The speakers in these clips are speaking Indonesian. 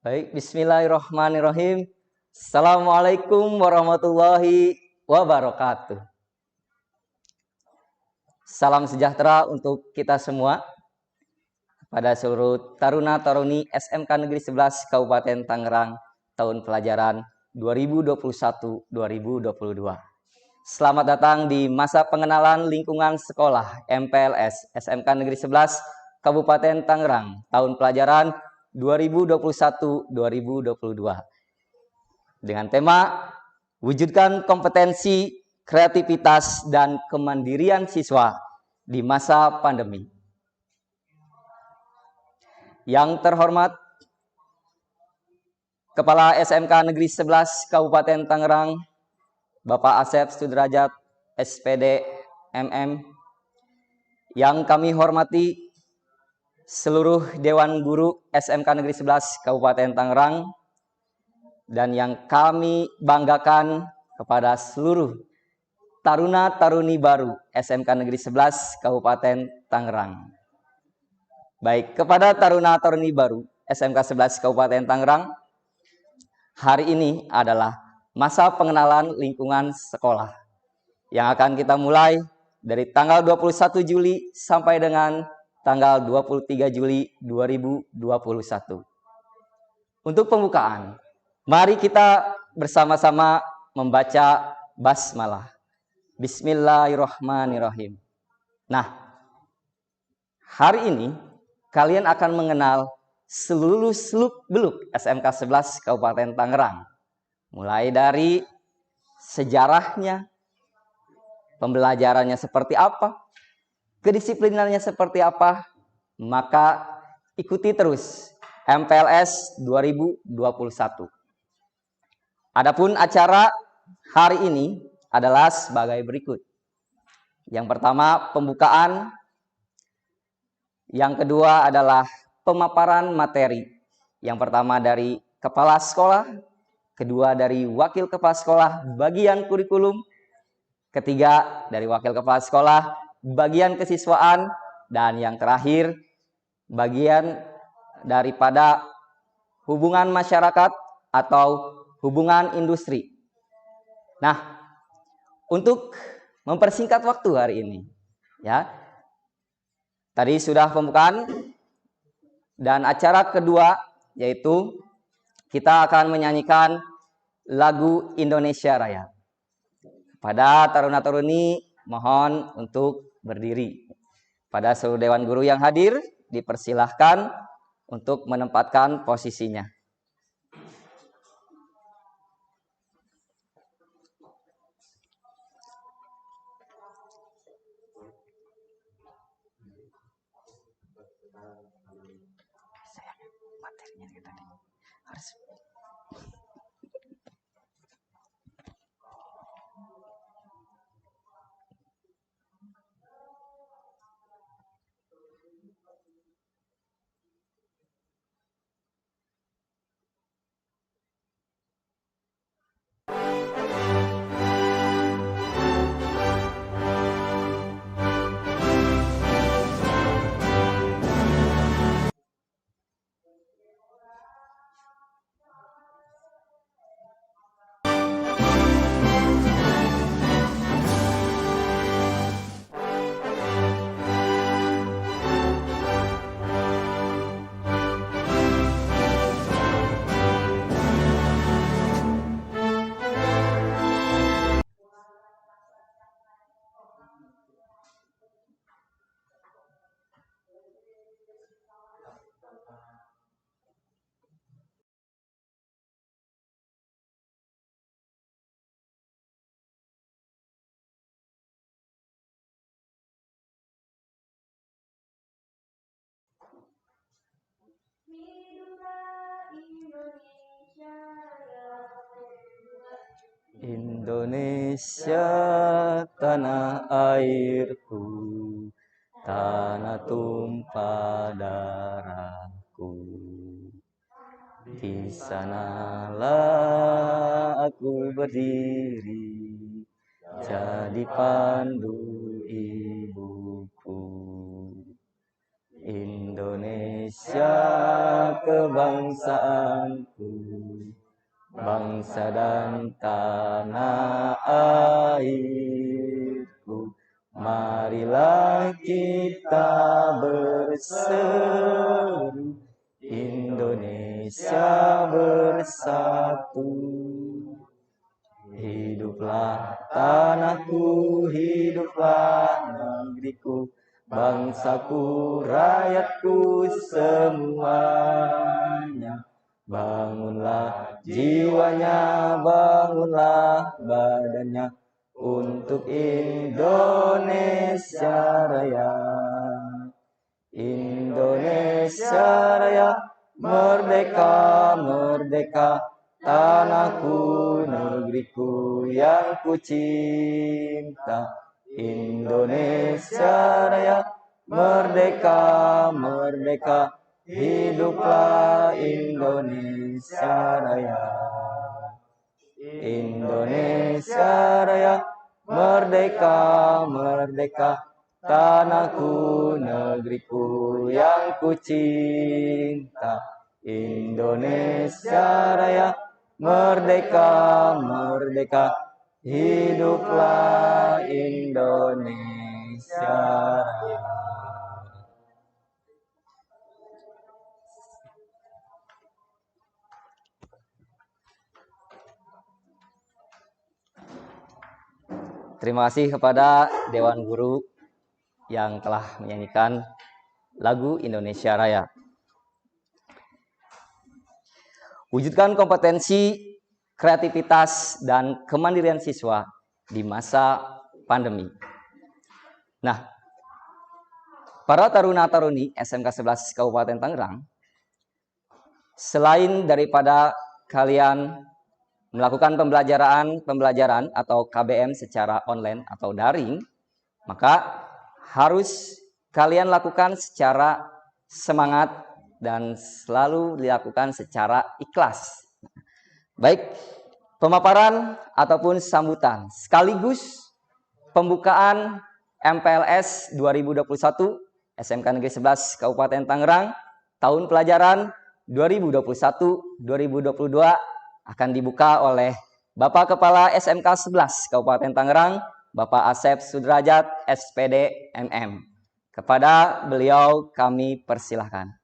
Baik, bismillahirrahmanirrahim. Assalamualaikum warahmatullahi wabarakatuh. Salam sejahtera untuk kita semua pada seluruh taruna-taruni SMK Negeri 11 Kabupaten Tangerang tahun pelajaran 2021-2022. Selamat datang di masa pengenalan lingkungan sekolah MPLS SMK Negeri 11 Kabupaten Tangerang tahun pelajaran 2021-2022 dengan tema wujudkan kompetensi, kreativitas, dan kemandirian siswa di masa pandemi. Yang terhormat Kepala SMK Negeri 11 Kabupaten Tangerang, Bapak Asep Sudrajat, SPD, MM, yang kami hormati seluruh Dewan Guru SMK Negeri 11 Kabupaten Tangerang, dan yang kami banggakan kepada seluruh taruna-taruni baru SMK Negeri 11 Kabupaten Tangerang. Baik, kepada taruna-taruni baru SMK 11 Kabupaten Tangerang, hari ini adalah masa pengenalan lingkungan sekolah yang akan kita mulai dari tanggal 21 Juli sampai dengan tanggal 23 Juli 2021. Untuk pembukaan, mari kita bersama-sama membaca basmalah. Bismillahirrahmanirrahim. Nah, hari ini kalian akan mengenal seluruh seluk-beluk SMK 11 Kabupaten Tangerang. Mulai dari sejarahnya, pembelajarannya seperti apa, kedisiplinannya seperti apa, maka ikuti terus MPLS 2021. Adapun acara hari ini adalah sebagai berikut. Yang pertama, pembukaan. Yang kedua adalah pemaparan materi. Yang pertama dari kepala sekolah, kedua dari wakil kepala sekolah bagian kurikulum, ketiga dari wakil kepala sekolah bagian kesiswaan, dan yang terakhir bagian daripada hubungan masyarakat atau hubungan industri. Nah, untuk mempersingkat waktu hari ini, ya, tadi sudah pembukaan, dan acara kedua yaitu kita akan menyanyikan lagu Indonesia Raya. Pada taruna-taruni mohon untuk berdiri. Pada seluruh Dewan Guru yang hadir dipersilahkan untuk menempatkan posisinya. Indonesia tanah airku, tanah tumpah darahku. Di sanalah aku berdiri, jadi pandu ibuku. Indonesia Indonesia kebangsaanku, bangsa dan tanah airku. Marilah kita berseru, Indonesia bersatu. Hiduplah tanahku, hiduplah negeriku, bangsaku, rakyatku semuanya. Bangunlah jiwanya, bangunlah badannya, untuk Indonesia Raya. Indonesia Raya, merdeka, merdeka, tanahku, negeriku yang ku cinta. Indonesia Raya, merdeka, merdeka, hiduplah Indonesia Raya. Indonesia Raya, merdeka, merdeka, tanahku, negeriku yang ku cinta. Indonesia Raya, merdeka, merdeka, hiduplah Indonesia Raya. Terima kasih kepada Dewan Guru yang telah menyanyikan lagu Indonesia Raya. Wujudkan kompetensi, kreativitas, dan kemandirian siswa di masa pandemi. Nah, para taruna-taruni SMK 11 Kabupaten Tangerang, selain daripada kalian melakukan pembelajaran atau KBM secara online atau daring, maka harus kalian lakukan secara semangat dan selalu dilakukan secara ikhlas. Baik pemaparan ataupun sambutan sekaligus pembukaan MPLS 2021 SMK Negeri 11 Kabupaten Tangerang tahun pelajaran 2021-2022 akan dibuka oleh Bapak Kepala SMK 11 Kabupaten Tangerang, Bapak Asep Sudrajat, SPD MM. Kepada beliau kami persilahkan.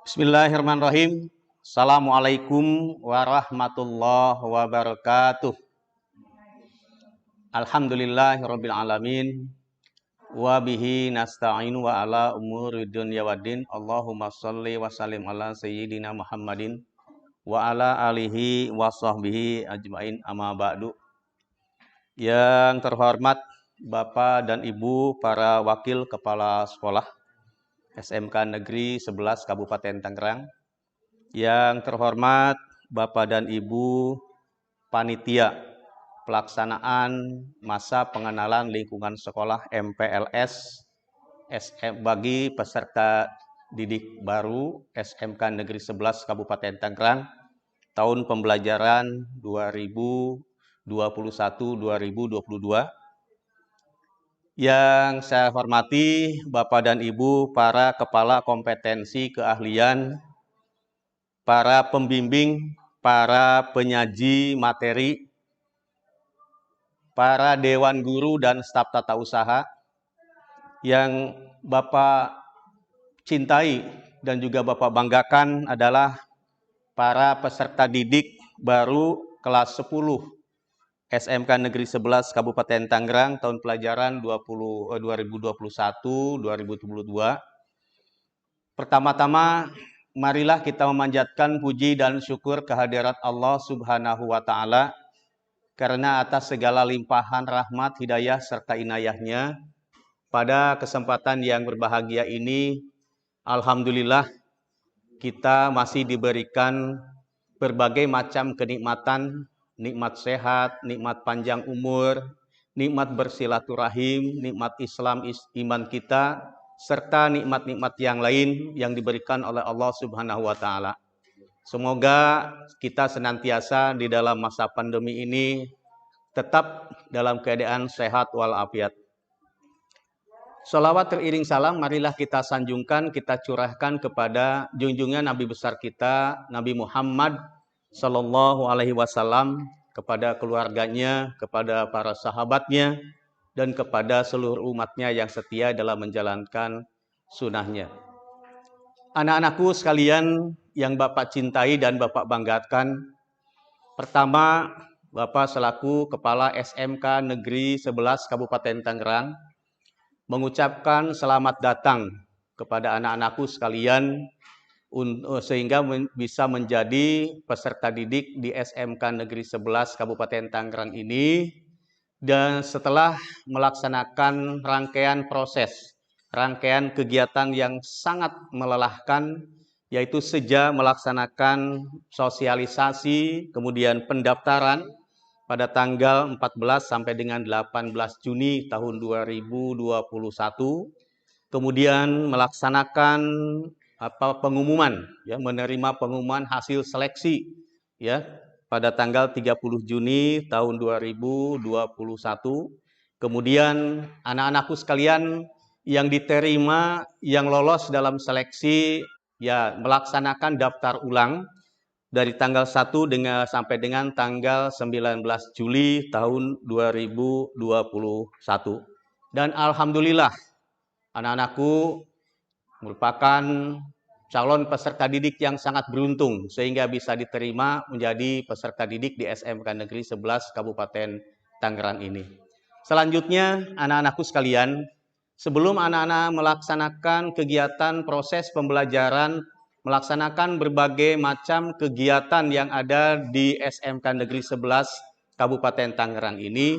Bismillahirrahmanirrahim. Assalamualaikum warahmatullahi wabarakatuh. Alhamdulillahirabbil alamin. Wa bihi nasta'inu wa ala umuri dunya waddin. Allahumma shalli wa sallim ala sayyidina Muhammadin wa ala alihi wa sahbihi ajmain, amma ba'du. Yang terhormat Bapak dan Ibu para wakil kepala sekolah SMK Negeri 11 Kabupaten Tangerang, yang terhormat Bapak dan Ibu panitia pelaksanaan masa pengenalan lingkungan sekolah MPLS bagi peserta didik baru SMK Negeri 11 Kabupaten Tangerang tahun pembelajaran 2021-2022. Yang saya hormati Bapak dan Ibu para kepala kompetensi keahlian, para pembimbing, para penyaji materi, para dewan guru dan staf tata usaha yang Bapak cintai dan juga Bapak banggakan adalah para peserta didik baru kelas 10 SMK Negeri 11 Kabupaten Tangerang tahun pelajaran 2021-2022. Pertama-tama, marilah kita memanjatkan puji dan syukur kehadirat Allah Subhanahu wa Ta'ala, karena atas segala limpahan rahmat, hidayah, serta inayahnya, pada kesempatan yang berbahagia ini, alhamdulillah kita masih diberikan berbagai macam kenikmatan, nikmat sehat, nikmat panjang umur, nikmat bersilaturahim, nikmat Islam, iman kita, serta nikmat-nikmat yang lain yang diberikan oleh Allah Subhanahu wa Ta'ala. Semoga kita senantiasa di dalam masa pandemi ini tetap dalam keadaan sehat walafiat. Salawat teriring salam, marilah kita sanjungkan, kita curahkan kepada junjungan Nabi besar kita, Nabi Muhammad Sallallahu Alaihi Wasallam, kepada keluarganya, kepada para sahabatnya, dan kepada seluruh umatnya yang setia dalam menjalankan sunnahnya. Anak-anakku sekalian yang Bapak cintai dan Bapak banggakan, pertama, Bapak selaku Kepala SMK Negeri 11 Kabupaten Tangerang mengucapkan selamat datang kepada anak-anakku sekalian sehingga bisa menjadi peserta didik di SMK Negeri 11 Kabupaten Tangerang ini, dan setelah melaksanakan rangkaian proses, rangkaian kegiatan yang sangat melelahkan, yaitu sejak melaksanakan sosialisasi, kemudian pendaftaran pada tanggal 14 sampai dengan 18 Juni tahun 2021, kemudian melaksanakan pengumuman, ya, menerima pengumuman hasil seleksi, ya, pada tanggal 30 Juni tahun 2021. Kemudian anak-anakku sekalian yang diterima, yang lolos dalam seleksi, ya, melaksanakan daftar ulang dari tanggal 1 sampai dengan tanggal 19 Juli tahun 2021. Dan alhamdulillah anak-anakku merupakan calon peserta didik yang sangat beruntung sehingga bisa diterima menjadi peserta didik di SMK Negeri 11 Kabupaten Tangerang ini. Selanjutnya, anak-anakku sekalian, sebelum anak-anak melaksanakan kegiatan proses pembelajaran, melaksanakan berbagai macam kegiatan yang ada di SMK Negeri 11 Kabupaten Tangerang ini,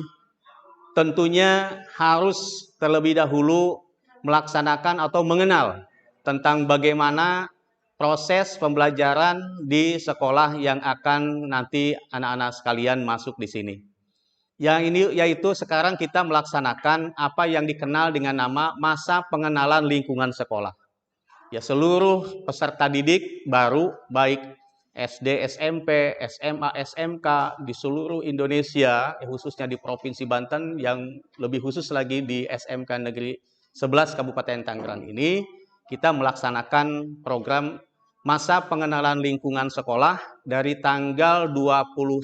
tentunya harus terlebih dahulu melaksanakan atau mengenal tentang bagaimana proses pembelajaran di sekolah yang akan nanti anak-anak sekalian masuk di sini. Yang ini yaitu sekarang kita melaksanakan apa yang dikenal dengan nama masa pengenalan lingkungan sekolah. Ya, seluruh peserta didik baru, baik SD, SMP, SMA, SMK di seluruh Indonesia, khususnya di Provinsi Banten, yang lebih khusus lagi di SMK Negeri 11 Kabupaten Tangerang ini, kita melaksanakan program masa pengenalan lingkungan sekolah dari tanggal 21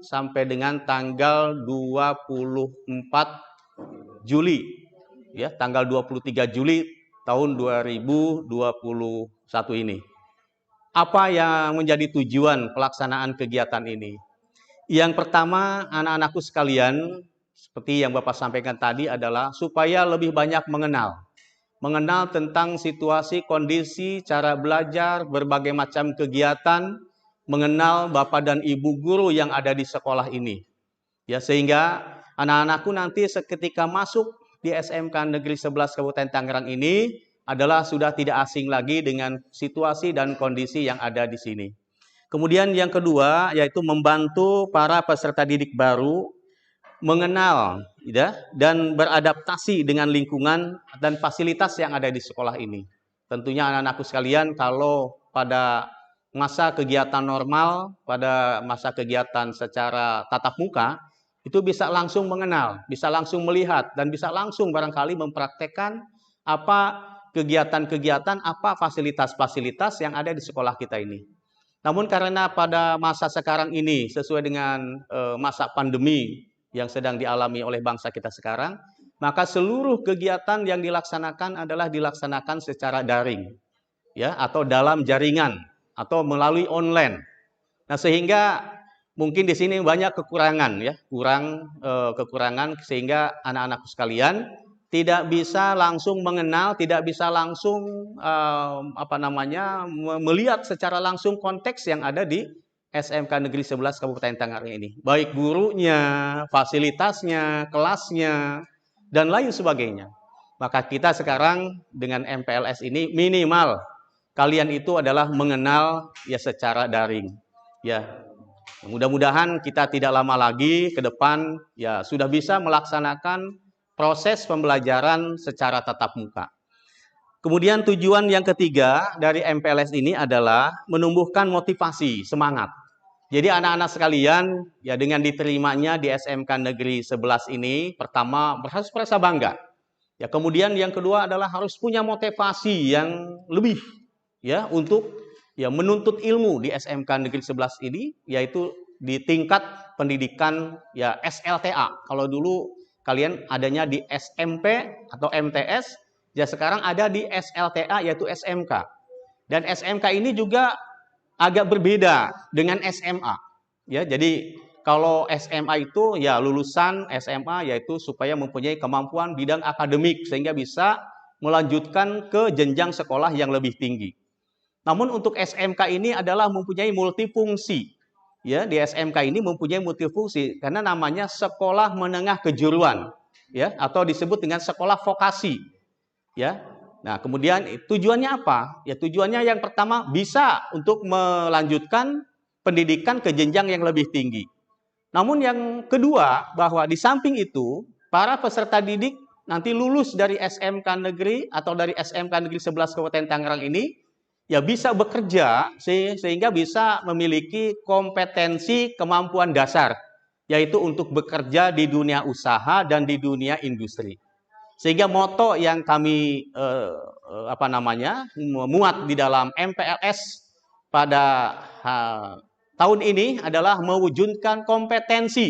sampai dengan tanggal 24 Juli. Ya, tanggal 23 Juli tahun 2021 ini. Apa yang menjadi tujuan pelaksanaan kegiatan ini? Yang pertama, anak-anakku sekalian, seperti yang Bapak sampaikan tadi adalah supaya lebih banyak mengenal tentang situasi, kondisi, cara belajar, berbagai macam kegiatan, mengenal Bapak dan Ibu guru yang ada di sekolah ini. Ya, sehingga anak-anakku nanti seketika masuk di SMK Negeri 11 Kabupaten Tangerang ini adalah sudah tidak asing lagi dengan situasi dan kondisi yang ada di sini. Kemudian yang kedua yaitu membantu para peserta didik baru mengenal, ya, dan beradaptasi dengan lingkungan dan fasilitas yang ada di sekolah ini. Tentunya anak-anakku sekalian, kalau pada masa kegiatan normal, pada masa kegiatan secara tatap muka, itu bisa langsung mengenal, bisa langsung melihat, dan bisa langsung barangkali mempraktekkan apa kegiatan-kegiatan, apa fasilitas-fasilitas yang ada di sekolah kita ini. Namun karena pada masa sekarang ini, sesuai dengan masa pandemi yang sedang dialami oleh bangsa kita sekarang, maka seluruh kegiatan yang dilaksanakan adalah dilaksanakan secara daring, ya, atau dalam jaringan, atau melalui online. Nah, sehingga mungkin di sini banyak kekurangan, ya, kekurangan sehingga anak-anakku sekalian tidak bisa langsung mengenal, tidak bisa langsung melihat secara langsung konteks yang ada di SMK Negeri 11 Kabupaten Tangerang ini. Baik gurunya, fasilitasnya, kelasnya, dan lain sebagainya. Maka kita sekarang dengan MPLS ini minimal kalian itu adalah mengenal ya secara daring. Ya, mudah-mudahan kita tidak lama lagi ke depan ya sudah bisa melaksanakan proses pembelajaran secara tatap muka. Kemudian tujuan yang ketiga dari MPLS ini adalah menumbuhkan motivasi, semangat. Jadi anak-anak sekalian, ya dengan diterimanya di SMK Negeri 11 ini, pertama harus merasa bangga. Ya, kemudian yang kedua adalah harus punya motivasi yang lebih ya untuk ya menuntut ilmu di SMK Negeri 11 ini, yaitu di tingkat pendidikan ya SLTA. Kalau dulu kalian adanya di SMP atau MTS, ya sekarang ada di SLTA yaitu SMK. Dan SMK ini juga agak berbeda dengan SMA. Ya, jadi kalau SMA itu ya lulusan SMA yaitu supaya mempunyai kemampuan bidang akademik sehingga bisa melanjutkan ke jenjang sekolah yang lebih tinggi. Namun untuk SMK ini adalah mempunyai multifungsi. Ya, di SMK ini mempunyai multifungsi karena namanya sekolah menengah kejuruan, ya, atau disebut dengan sekolah vokasi. Ya. Nah, kemudian tujuannya apa? Ya, tujuannya yang pertama bisa untuk melanjutkan pendidikan ke jenjang yang lebih tinggi. Namun yang kedua, bahwa di samping itu, para peserta didik nanti lulus dari SMK Negeri atau dari SMK Negeri 11 Kabupaten Tangerang ini, ya bisa bekerja sehingga bisa memiliki kompetensi kemampuan dasar, yaitu untuk bekerja di dunia usaha dan di dunia industri. Sehingga moto yang kami muat di dalam MPLS pada tahun ini adalah mewujudkan kompetensi,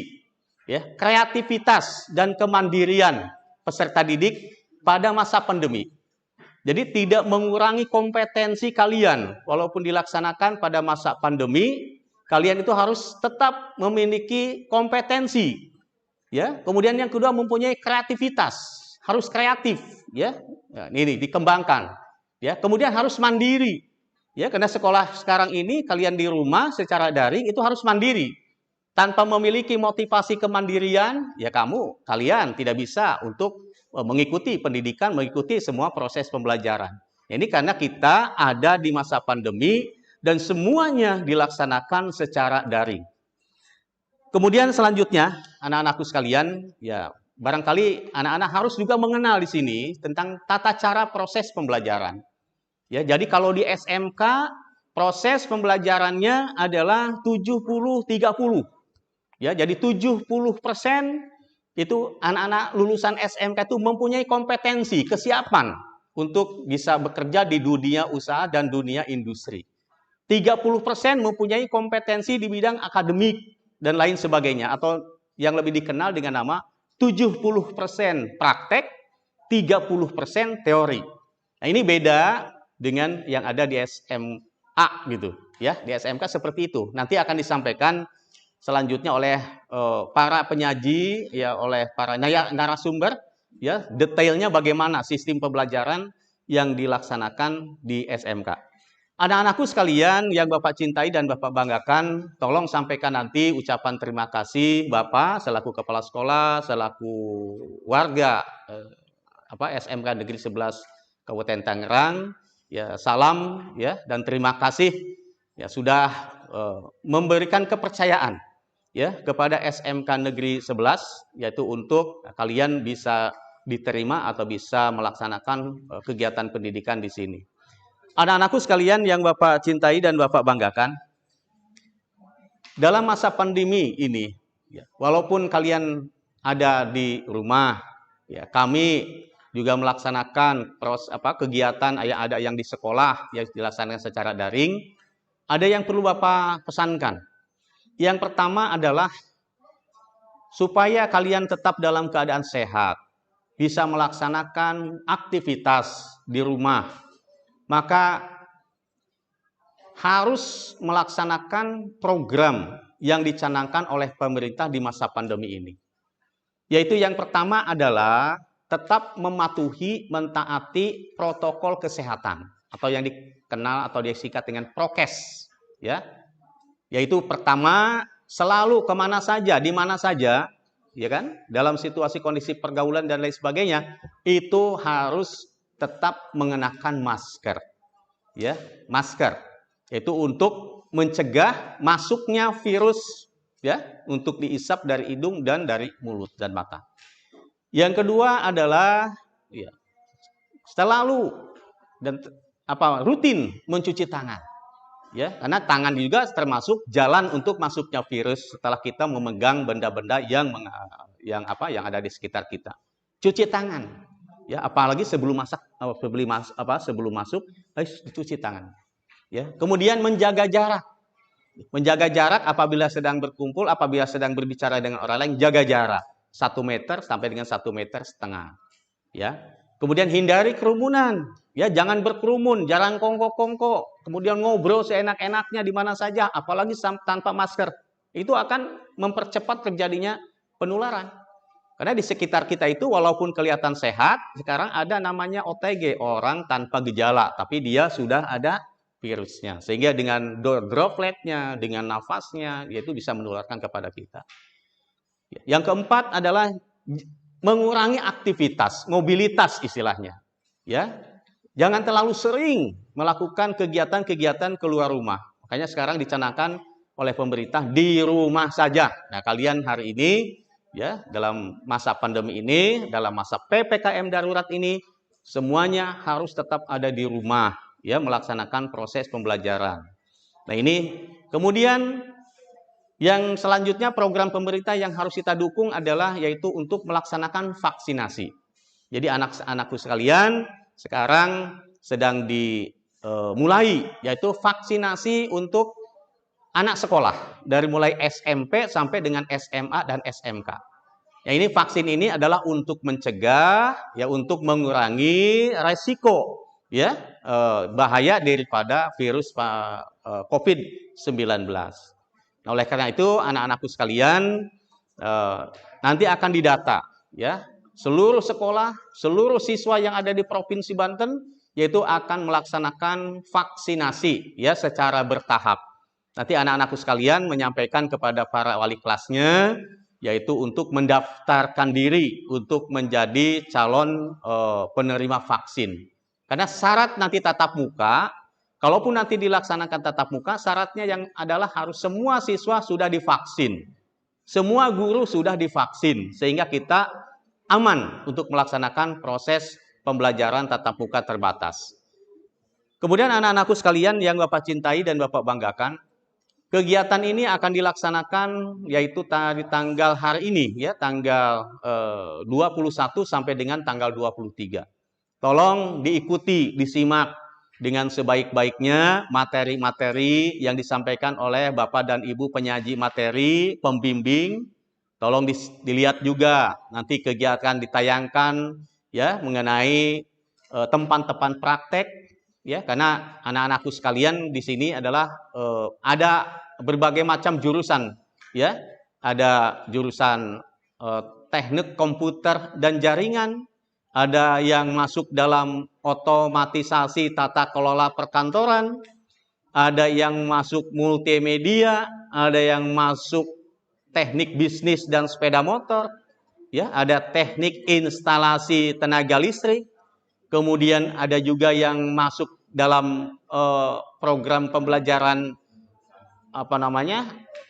ya, kreativitas dan kemandirian peserta didik pada masa pandemi. Jadi tidak mengurangi kompetensi kalian walaupun dilaksanakan pada masa pandemi, kalian itu harus tetap memiliki kompetensi, ya. Kemudian yang kedua mempunyai kreativitas, harus kreatif, ya. Nah, ini dikembangkan, ya. Kemudian harus mandiri. Ya, karena sekolah sekarang ini kalian di rumah secara daring itu harus mandiri. Tanpa memiliki motivasi kemandirian, ya kalian tidak bisa untuk mengikuti pendidikan, mengikuti semua proses pembelajaran. Ini karena kita ada di masa pandemi dan semuanya dilaksanakan secara daring. Kemudian selanjutnya, anak-anakku sekalian, ya barangkali anak-anak harus juga mengenal di sini tentang tata cara proses pembelajaran. Ya, jadi kalau di SMK proses pembelajarannya adalah 70-30. Ya, jadi 70% itu anak-anak lulusan SMK itu mempunyai kompetensi, kesiapan untuk bisa bekerja di dunia usaha dan dunia industri. 30% mempunyai kompetensi di bidang akademik dan lain sebagainya, atau yang lebih dikenal dengan nama 70% praktek, 30% teori. Nah, ini beda dengan yang ada di SMA gitu, ya. Di SMK seperti itu. Nanti akan disampaikan selanjutnya oleh para penyaji, ya, oleh para narasumber, ya, detailnya bagaimana sistem pembelajaran yang dilaksanakan di SMK. Anak-anakku sekalian yang Bapak cintai dan Bapak banggakan, tolong sampaikan nanti ucapan terima kasih Bapak selaku kepala sekolah, selaku warga SMK Negeri 11 Kabupaten Tangerang. Ya, salam, ya, dan terima kasih, ya, sudah memberikan kepercayaan, ya, kepada SMK Negeri 11, yaitu untuk kalian bisa diterima atau bisa melaksanakan kegiatan pendidikan di sini. Anak-anakku sekalian yang Bapak cintai dan Bapak banggakan, dalam masa pandemi ini, ya, walaupun kalian ada di rumah, ya, kami juga melaksanakan kegiatan yang ada yang di sekolah yang dilaksanakan secara daring. Ada yang perlu Bapak pesankan. Yang pertama adalah supaya kalian tetap dalam keadaan sehat, bisa melaksanakan aktivitas di rumah, maka harus melaksanakan program yang dicanangkan oleh pemerintah di masa pandemi ini. Yaitu yang pertama adalah tetap mematuhi, mentaati protokol kesehatan atau yang dikenal atau disingkat dengan prokes, ya. Yaitu pertama, selalu kemana saja, di mana saja, ya kan? Dalam situasi kondisi pergaulan dan lain sebagainya, itu harus tetap mengenakan masker. Ya, masker. Itu untuk mencegah masuknya virus, ya, untuk diisap dari hidung dan dari mulut dan mata. Yang kedua adalah ya, selalu dan rutin mencuci tangan. Ya, karena tangan juga termasuk jalan untuk masuknya virus setelah kita memegang benda-benda yang ada di sekitar kita. Cuci tangan. Ya, apalagi sebelum masak, sebelum masuk harus dicuci tangan. Ya, kemudian menjaga jarak. Menjaga jarak apabila sedang berkumpul, apabila sedang berbicara dengan orang lain, jaga jarak 1 meter sampai dengan 1,5 meter. Ya. Kemudian hindari kerumunan. Ya, jangan berkerumun, jarang kongko-kongko. Kemudian ngobrol seenak-enaknya di mana saja, apalagi tanpa masker. Itu akan mempercepat terjadinya penularan. Karena di sekitar kita itu walaupun kelihatan sehat, sekarang ada namanya OTG, orang tanpa gejala, tapi dia sudah ada virusnya. Sehingga dengan dropletnya, dengan nafasnya, yaitu bisa menularkan kepada kita. Yang keempat adalah mengurangi aktivitas, mobilitas istilahnya. Ya, jangan terlalu sering melakukan kegiatan-kegiatan keluar rumah. Makanya sekarang dicanangkan oleh pemerintah di rumah saja. Nah, kalian hari ini, ya, dalam masa pandemi ini, dalam masa PPKM darurat ini, semuanya harus tetap ada di rumah, ya, melaksanakan proses pembelajaran. Nah, ini kemudian yang selanjutnya program pemerintah yang harus kita dukung adalah yaitu untuk melaksanakan vaksinasi. Jadi anak-anakku sekalian sekarang sedang dimulai yaitu vaksinasi untuk anak sekolah dari mulai SMP sampai dengan SMA dan SMK. Ya, ini vaksin ini adalah untuk mencegah, ya, untuk mengurangi resiko, ya, bahaya daripada virus COVID-19. Nah, oleh karena itu anak-anakku sekalian nanti akan didata, ya, seluruh sekolah, seluruh siswa yang ada di Provinsi Banten yaitu akan melaksanakan vaksinasi, ya, secara bertahap. Nanti anak-anakku sekalian menyampaikan kepada para wali kelasnya yaitu untuk mendaftarkan diri untuk menjadi calon penerima vaksin. Karena syarat nanti tatap muka, kalaupun nanti dilaksanakan tatap muka, syaratnya yang adalah harus semua siswa sudah divaksin. Semua guru sudah divaksin, sehingga kita aman untuk melaksanakan proses pembelajaran tatap muka terbatas. Kemudian anak-anakku sekalian yang Bapak cintai dan Bapak banggakan, kegiatan ini akan dilaksanakan yaitu dari tanggal hari ini, ya, tanggal 21 sampai dengan tanggal 23. Tolong diikuti, disimak dengan sebaik-baiknya materi-materi yang disampaikan oleh Bapak dan Ibu penyaji materi, pembimbing. Tolong dilihat juga nanti kegiatan ditayangkan, ya, mengenai tempat-tempat praktek, ya, karena anak-anakku sekalian di sini adalah ada berbagai macam jurusan, ya, ada jurusan teknik komputer dan jaringan, ada yang masuk dalam otomatisasi tata kelola perkantoran, ada yang masuk multimedia, ada yang masuk teknik bisnis dan sepeda motor, ya, ada teknik instalasi tenaga listrik, kemudian ada juga yang masuk dalam program pembelajaran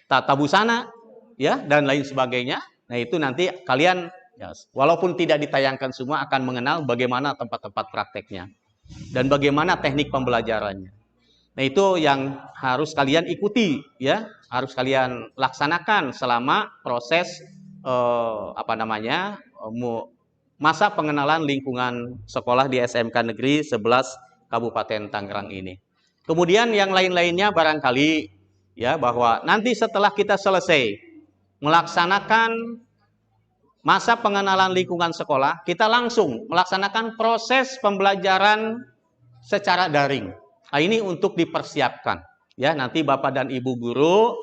tata busana, ya, dan lain sebagainya. Nah, itu nanti kalian, ya, walaupun tidak ditayangkan semua akan mengenal bagaimana tempat-tempat prakteknya dan bagaimana teknik pembelajarannya. Nah, itu yang harus kalian ikuti, ya, harus kalian laksanakan selama proses masa pengenalan lingkungan sekolah di SMK Negeri 11 Kabupaten Tangerang ini. Kemudian yang lain-lainnya barangkali, ya, bahwa nanti setelah kita selesai melaksanakan masa pengenalan lingkungan sekolah, kita langsung melaksanakan proses pembelajaran secara daring. Nah, ini untuk dipersiapkan, ya, nanti Bapak dan Ibu guru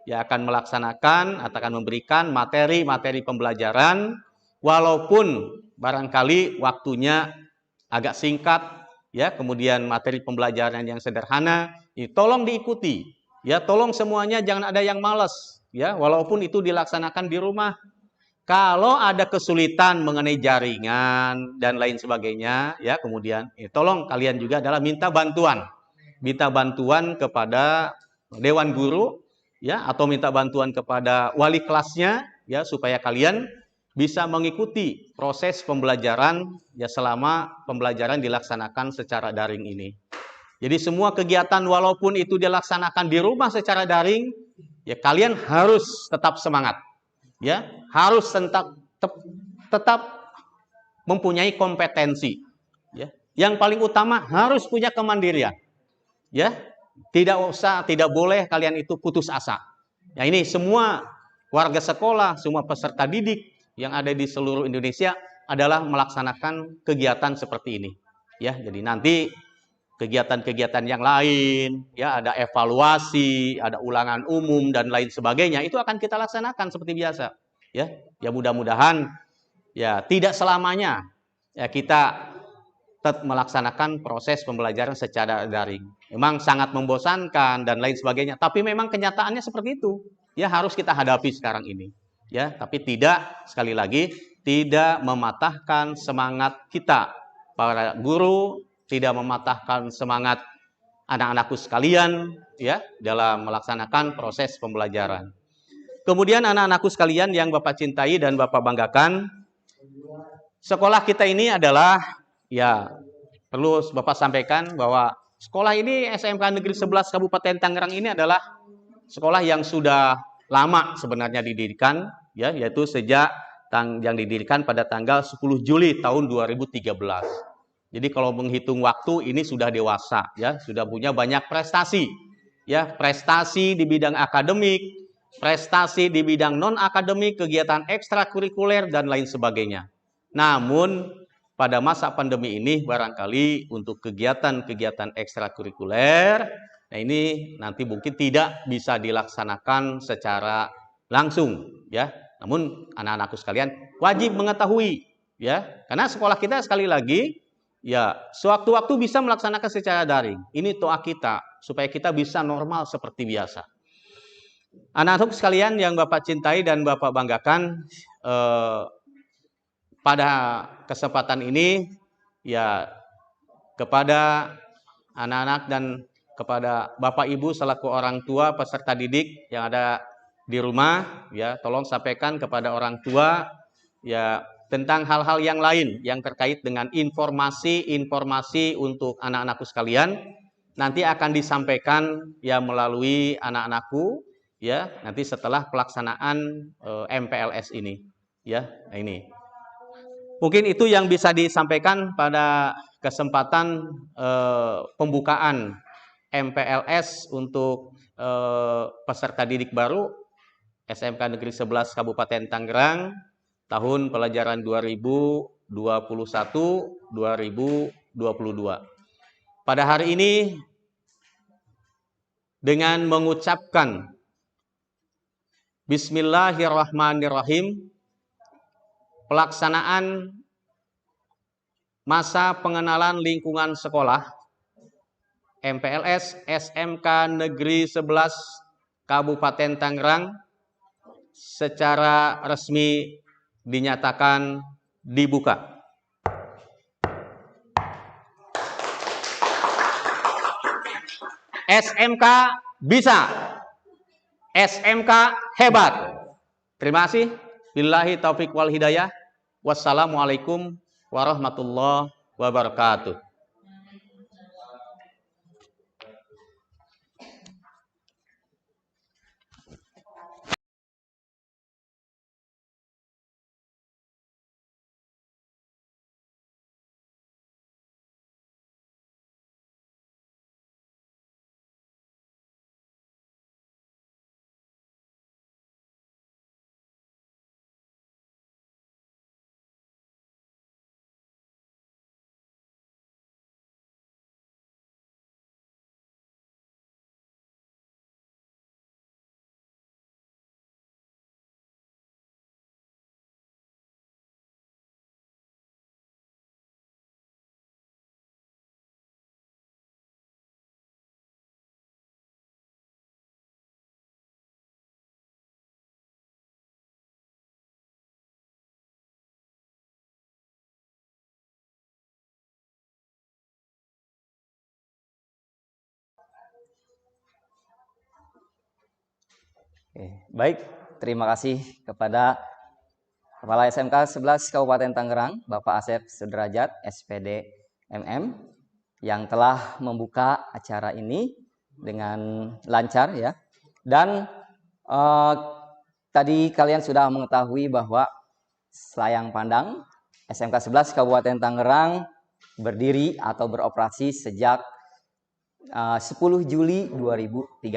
ya akan melaksanakan atau akan memberikan materi-materi pembelajaran walaupun barangkali waktunya agak singkat, ya, kemudian materi pembelajaran yang sederhana, tolong diikuti, ya, tolong semuanya jangan ada yang malas, ya, walaupun itu dilaksanakan di rumah. Kalau ada kesulitan mengenai jaringan dan lain sebagainya, ya kemudian tolong kalian juga adalah minta bantuan kepada dewan guru, ya atau minta bantuan kepada wali kelasnya, ya supaya kalian bisa mengikuti proses pembelajaran ya selama pembelajaran dilaksanakan secara daring ini. Jadi semua kegiatan walaupun itu dilaksanakan di rumah secara daring, ya kalian harus tetap semangat. Ya, harus tetap mempunyai kompetensi. Ya. Yang paling utama harus punya kemandirian. Ya, tidak boleh kalian itu putus asa. Ya ini semua warga sekolah, semua peserta didik yang ada di seluruh Indonesia adalah melaksanakan kegiatan seperti ini. Ya, jadi nanti kegiatan-kegiatan yang lain, ya ada evaluasi, ada ulangan umum dan lain sebagainya, itu akan kita laksanakan seperti biasa. Ya mudah-mudahan ya tidak selamanya ya kita tetap melaksanakan proses pembelajaran secara daring. Memang sangat membosankan dan lain sebagainya, tapi memang kenyataannya seperti itu. Ya harus kita hadapi sekarang ini. Ya, tapi tidak sekali lagi tidak mematahkan semangat kita para guru, tidak mematahkan semangat anak-anakku sekalian ya dalam melaksanakan proses pembelajaran. Kemudian anak-anakku sekalian yang Bapak cintai dan Bapak banggakan, sekolah kita ini adalah ya perlu Bapak sampaikan bahwa sekolah ini SMK Negeri 11 Kabupaten Tangerang ini adalah sekolah yang sudah lama sebenarnya didirikan ya yaitu sejak yang didirikan pada tanggal 10 Juli tahun 2013. Jadi kalau menghitung waktu ini sudah dewasa ya, sudah punya banyak prestasi. Ya, prestasi di bidang akademik, prestasi di bidang non akademik, kegiatan ekstrakurikuler dan lain sebagainya. Namun pada masa pandemi ini barangkali untuk kegiatan-kegiatan ekstrakurikuler nah ini nanti mungkin tidak bisa dilaksanakan secara langsung ya. Namun anak-anakku sekalian wajib mengetahui ya, karena sekolah kita sekali lagi ya, sewaktu-waktu bisa melaksanakan secara daring. Ini doa kita, supaya kita bisa normal seperti biasa. Anak-anak sekalian yang Bapak cintai dan Bapak banggakan, pada kesempatan ini, ya kepada anak-anak dan kepada Bapak Ibu selaku orang tua peserta didik yang ada di rumah, ya tolong sampaikan kepada orang tua, ya tentang hal-hal yang lain yang terkait dengan informasi untuk anak-anakku sekalian nanti akan disampaikan ya melalui anak-anakku ya nanti setelah pelaksanaan MPLS ini ya. Nah, ini mungkin itu yang bisa disampaikan pada kesempatan pembukaan MPLS untuk peserta didik baru SMK Negeri 11 Kabupaten Tangerang tahun pelajaran 2021-2022. Pada hari ini dengan mengucapkan Bismillahirrahmanirrahim, pelaksanaan masa pengenalan lingkungan sekolah MPLS SMK Negeri 11 Kabupaten Tangerang secara resmi dinyatakan dibuka. SMK bisa, SMK hebat. Terima kasih. Billahi taufik wal hidayah. Wassalamualaikum warahmatullahi wabarakatuh. Baik, terima kasih kepada Kepala SMK 11 Kabupaten Tangerang, Bapak Asep Sudrajat, SPD MM, yang telah membuka acara ini dengan lancar ya. Dan tadi kalian sudah mengetahui bahwa Selayang Pandang SMK 11 Kabupaten Tangerang berdiri atau beroperasi sejak 10 Juli 2013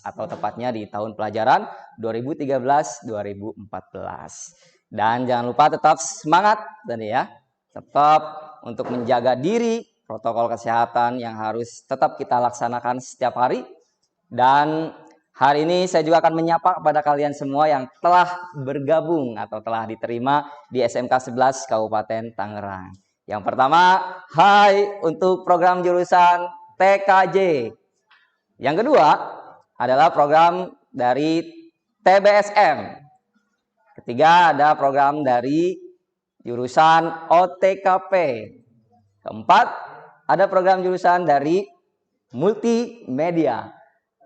atau tepatnya di tahun pelajaran 2013-2014. Dan jangan lupa tetap semangat dan ya, tetap untuk menjaga diri, protokol kesehatan yang harus tetap kita laksanakan setiap hari. Dan hari ini saya juga akan menyapa kepada kalian semua yang telah bergabung atau telah diterima di SMK 11 Kabupaten Tangerang. Yang pertama, hai untuk program jurusan TKJ. Yang kedua adalah program dari TBSM. Ketiga ada program dari jurusan OTKP. Keempat ada program jurusan dari multimedia.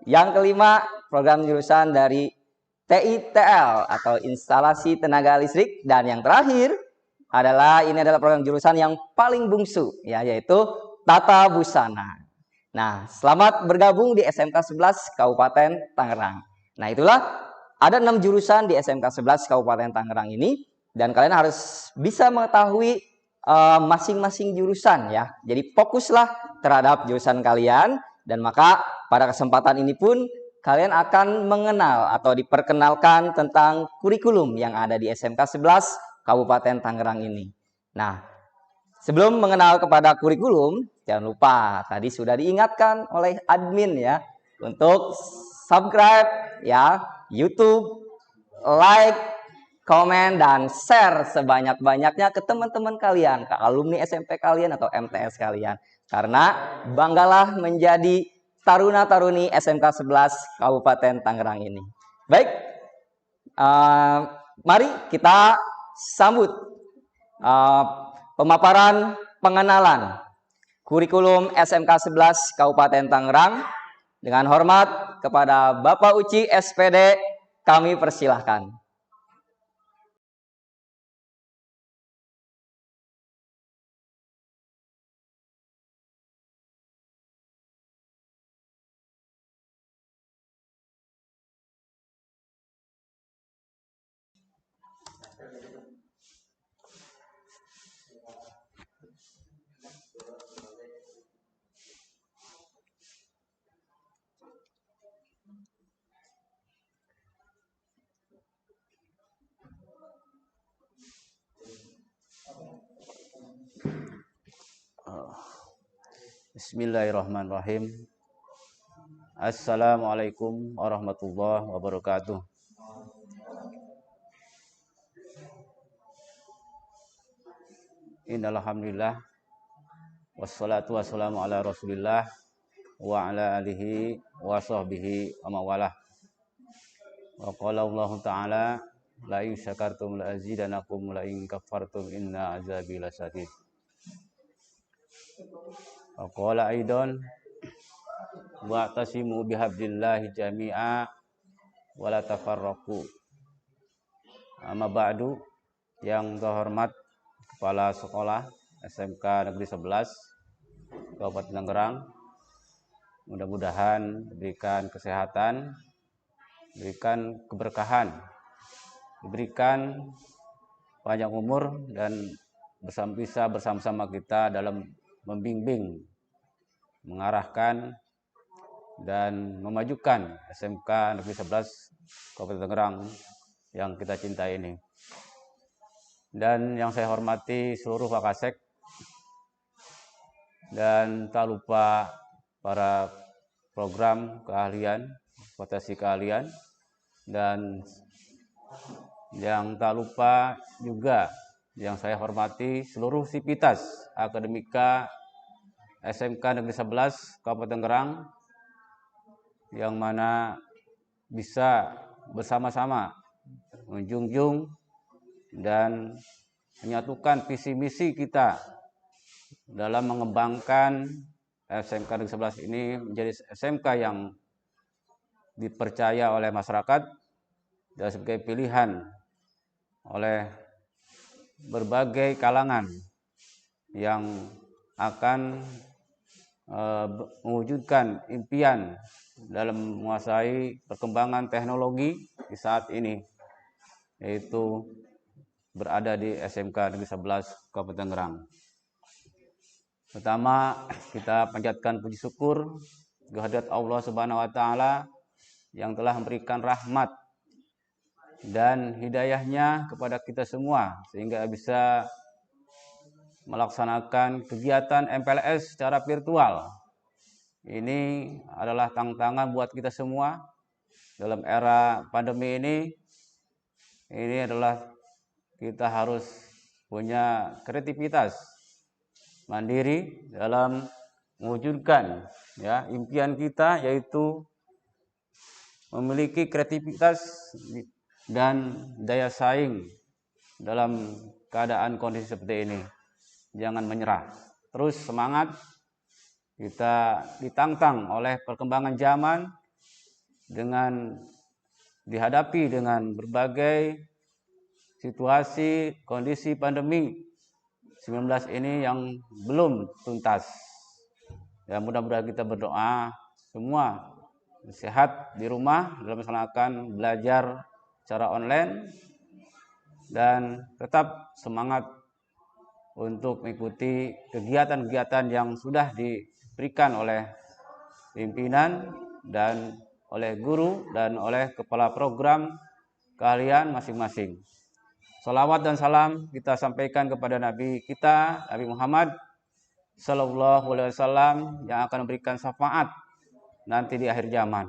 Yang kelima program jurusan dari TITL atau instalasi tenaga listrik. Dan yang terakhir ini adalah program jurusan yang paling bungsu ya, yaitu Tata Busana. Nah, selamat bergabung di SMK 11 Kabupaten Tangerang. Nah, itulah ada 6 jurusan di SMK 11 Kabupaten Tangerang ini, dan kalian harus bisa mengetahui masing-masing jurusan ya. Jadi fokuslah terhadap jurusan kalian, dan maka pada kesempatan ini pun kalian akan mengenal atau diperkenalkan tentang kurikulum yang ada di SMK 11 Kabupaten Tangerang ini. Nah, sebelum mengenal kepada kurikulum, jangan lupa tadi sudah diingatkan oleh admin ya untuk subscribe ya YouTube, like, komen, dan share sebanyak-banyaknya ke teman-teman kalian, ke alumni SMP kalian atau MTS kalian. Karena banggalah menjadi taruna-taruni SMK 11 Kabupaten Tangerang ini. Baik, mari kita sambut pemaparan pengenalan kurikulum SMK 11 Kabupaten Tangerang. Dengan hormat kepada Bapak Uci SPD, kami persilahkan. Bismillahirrahmanirrahim. Assalamualaikum warahmatullahi wabarakatuh. Innalhamdulillah wassalatu wassalamu ala Rasulillah wa ala alihi wa sahbihi wa mawalah. Wa qala Allah Ta'ala la in syakartum la azidanakum la in kafartum inna azabi lasyadid. Wa qala aidan wa'tasimu bihablillahi jami'a wa la tafarraqu. Amma ba'du, yang terhormat Kepala Sekolah SMK Negeri 11 Kabupaten Tangerang, mudah-mudahan diberikan kesehatan, diberikan keberkahan, diberikan panjang umur, dan bisa bersama-sama kita dalam membimbing, mengarahkan, dan memajukan SMK Negeri 11 Kabupaten Tangerang yang kita cintai ini. Dan yang saya hormati seluruh Wakasek, dan tak lupa para program keahlian, potensi keahlian, dan yang tak lupa juga yang saya hormati seluruh sivitas akademika SMK Negeri 11 Kabupaten Tangerang, yang mana bisa bersama-sama menjunjung dan menyatukan visi misi kita dalam mengembangkan SMK Negeri 11 ini menjadi SMK yang dipercaya oleh masyarakat, dan sebagai pilihan oleh berbagai kalangan yang akan mewujudkan impian dalam menguasai perkembangan teknologi di saat ini, yaitu berada di SMK Negeri 11 Kabupaten Tangerang. Pertama, kita panjatkan puji syukur kehadirat Allah Subhanahu wa taala yang telah memberikan rahmat dan hidayahnya kepada kita semua sehingga bisa melaksanakan kegiatan MPLS secara virtual. Ini adalah tantangan buat kita semua dalam era pandemi ini. Ini adalah kita harus punya kreativitas mandiri dalam mewujudkan impian kita, yaitu memiliki kreativitas dan daya saing dalam keadaan kondisi seperti ini. Jangan menyerah, terus semangat. Kita ditantang oleh perkembangan zaman dengan dihadapi dengan berbagai situasi kondisi pandemi 19 ini yang belum tuntas. Ya, mudah-mudahan kita berdoa semua sehat di rumah dalam melaksanakan belajar secara online dan tetap semangat untuk mengikuti kegiatan-kegiatan yang sudah diberikan oleh pimpinan dan oleh guru dan oleh kepala program keahlian masing-masing. Salawat dan salam kita sampaikan kepada Nabi kita, Nabi Muhammad Sallallahu Alaihi Wasallam, yang akan memberikan syafaat nanti di akhir zaman.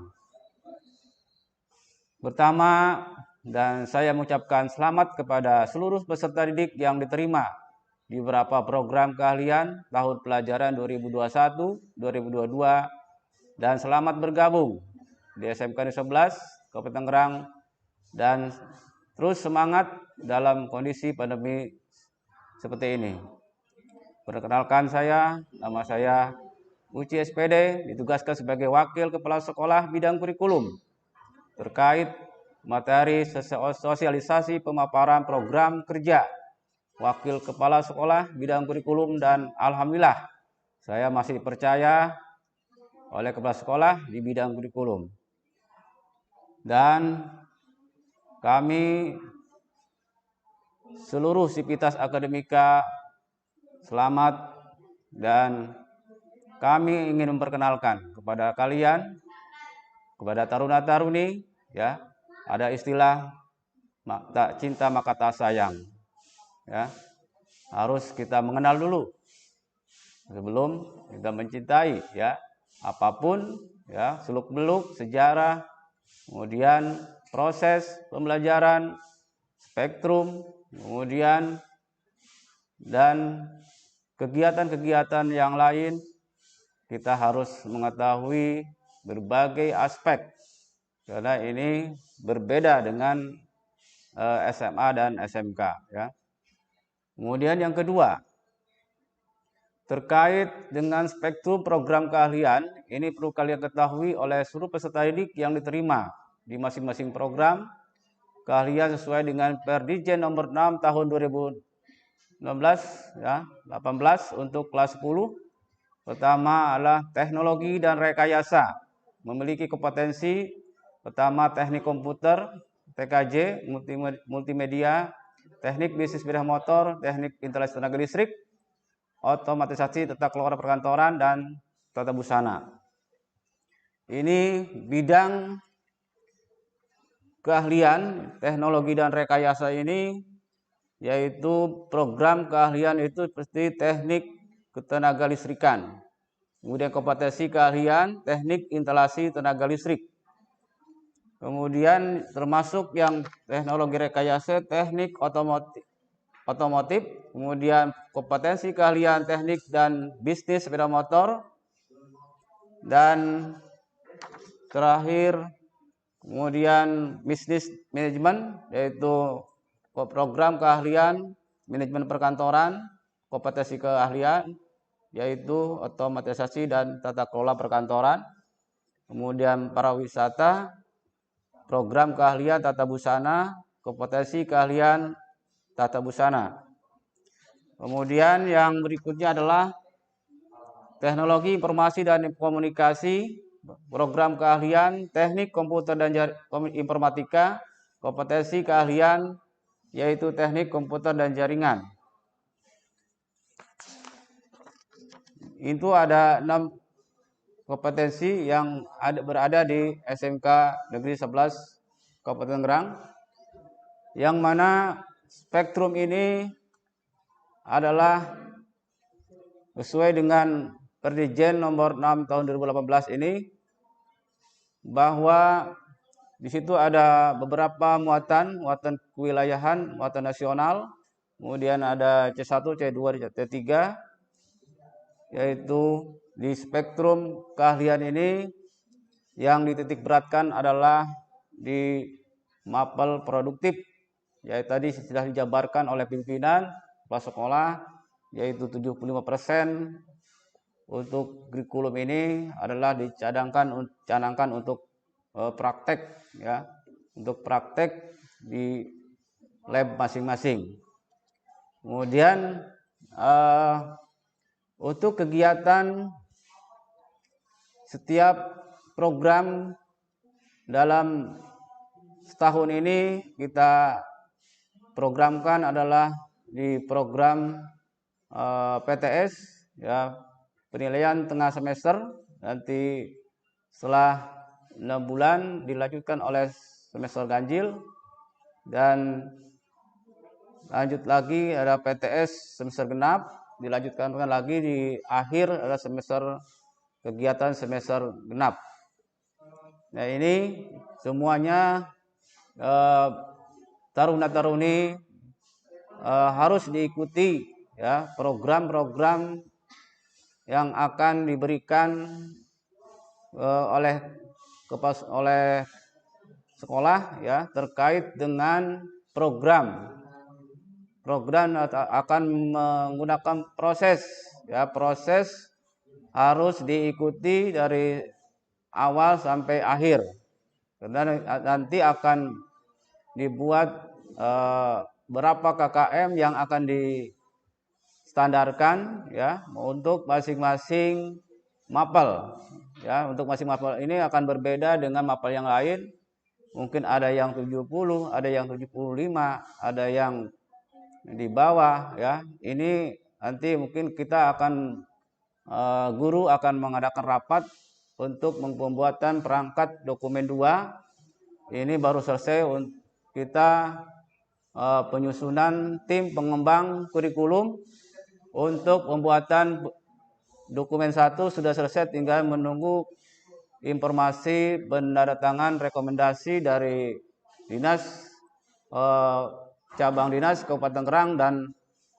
Pertama, dan saya mengucapkan selamat kepada seluruh peserta didik yang diterima di beberapa program keahlian tahun pelajaran 2021-2022 dan selamat bergabung di SMK Negeri 11 Kabupaten Tangerang dan terus semangat dalam kondisi pandemi seperti ini. Perkenalkan saya, nama saya Uci SPD, ditugaskan sebagai Wakil Kepala Sekolah Bidang Kurikulum terkait materi sosialisasi pemaparan program kerja Wakil Kepala Sekolah Bidang Kurikulum, dan alhamdulillah saya masih dipercaya oleh Kepala Sekolah di bidang kurikulum. Dan kami seluruh sivitas akademika selamat, dan kami ingin memperkenalkan kepada kalian, kepada taruna-taruni, ada istilah tak cinta maka tak sayang. Harus kita mengenal dulu sebelum kita mencintai, apapun, seluk-beluk sejarah, kemudian proses pembelajaran, spektrum, kemudian dan kegiatan-kegiatan yang lain, kita harus mengetahui berbagai aspek karena ini berbeda dengan SMA dan SMK. Kemudian yang kedua, terkait dengan spektrum program keahlian, ini perlu kalian ketahui oleh seluruh peserta didik yang diterima di masing-masing program keahlian sesuai dengan Perdijen nomor 6 tahun 2018 untuk kelas 10. Pertama adalah teknologi dan rekayasa, memiliki kompetensi pertama teknik komputer, TKJ, multimedia, teknik bisnis sepeda motor, teknik instalasi tenaga listrik, otomatisasi tata kelola perkantoran, dan tata busana. Ini bidang keahlian teknologi dan rekayasa ini, yaitu program keahlian itu seperti teknik ketenaga listrikan. Kemudian kompetensi keahlian teknik instalasi tenaga listrik. Kemudian termasuk yang teknologi rekayasa teknik otomotif, kemudian kompetensi keahlian teknik dan bisnis sepeda motor, dan terakhir kemudian bisnis manajemen, yaitu program keahlian manajemen perkantoran, kompetensi keahlian yaitu otomatisasi dan tata kelola perkantoran, kemudian pariwisata, program keahlian tata busana, kompetensi keahlian tata busana. Kemudian yang berikutnya adalah teknologi informasi dan komunikasi, program keahlian teknik komputer dan informatika, kompetensi keahlian yaitu teknik komputer dan jaringan. Itu ada 6 kompetensi yang berada di SMK Negeri 11 Kabupaten Tangerang, yang mana spektrum ini adalah sesuai dengan Perdijen nomor 6 tahun 2018 ini, bahwa di situ ada beberapa muatan kewilayahan, muatan nasional, kemudian ada C1, C2, C3, yaitu di spektrum keahlian ini yang dititik beratkan adalah di mapel produktif, yaitu tadi sudah dijabarkan oleh pimpinan kepala sekolah, yaitu 75% untuk kurikulum ini adalah dicanangkan untuk praktek, ya, untuk praktek di lab masing-masing. Kemudian untuk kegiatan setiap program dalam setahun ini kita programkan adalah di program PTS, ya, penilaian tengah semester, nanti setelah 6 bulan dilanjutkan oleh semester ganjil, dan lanjut lagi ada PTS semester genap, dilanjutkan lagi di akhir ada kegiatan semester genap. Nah, ini semuanya taruna-taruni harus diikuti, ya, program-program yang akan diberikan oleh sekolah, ya, terkait dengan program akan menggunakan proses, ya, proses harus diikuti dari awal sampai akhir, karena nanti akan dibuat berapa KKM yang akan distandarkan, ya, untuk masing-masing mapel, ya. Untuk masing-masing mapel ini akan berbeda dengan mapel yang lain, mungkin ada yang 70, ada yang 75, ada yang di bawah, ya. Ini nanti mungkin kita akan guru akan mengadakan rapat untuk pembuatan perangkat dokumen 2. Ini baru selesai kita penyusunan tim pengembang kurikulum. Untuk pembuatan dokumen 1 sudah selesai, tinggal menunggu informasi penandatangan rekomendasi dari dinas cabang dinas Kabupaten Tangerang dan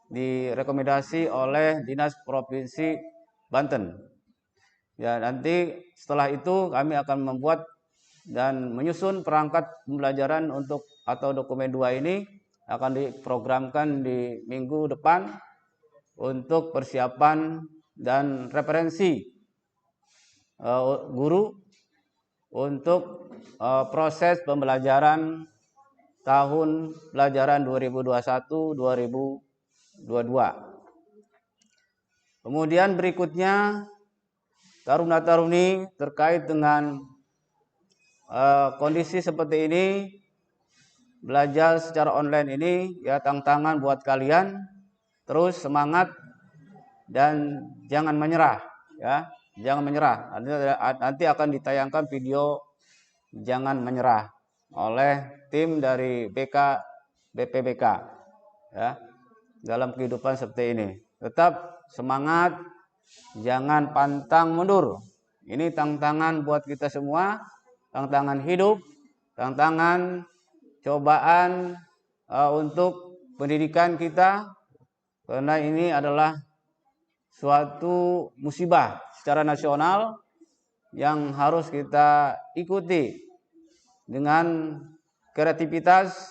direkomendasi oleh Dinas Provinsi Banten. Ya, nanti setelah itu kami akan membuat dan menyusun perangkat pembelajaran untuk atau dokumen 2 ini akan diprogramkan di minggu depan untuk persiapan dan referensi guru untuk proses pembelajaran tahun pelajaran 2021-2022. Kemudian berikutnya taruna-taruni terkait dengan kondisi seperti ini, belajar secara online ini, ya, tantangan buat kalian. Terus semangat dan jangan menyerah, ya, jangan menyerah. Nanti akan ditayangkan video jangan menyerah oleh tim dari BPBK, ya, dalam kehidupan seperti ini. Tetap semangat, jangan pantang mundur. Ini tantangan buat kita semua, tantangan hidup, tantangan cobaan untuk pendidikan kita, karena ini adalah suatu musibah secara nasional yang harus kita ikuti dengan kreativitas,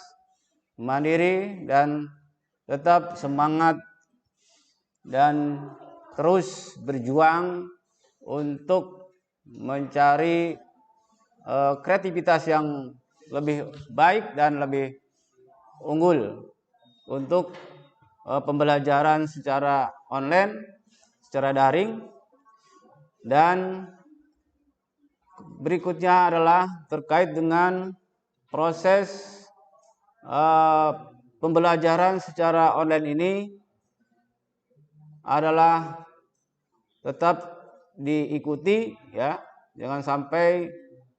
mandiri, dan tetap semangat dan terus berjuang untuk mencari kreativitas yang lebih baik dan lebih unggul untuk pembelajaran secara online, secara daring. Dan berikutnya adalah terkait dengan proses pembelajaran secara online ini adalah tetap diikuti ya, jangan sampai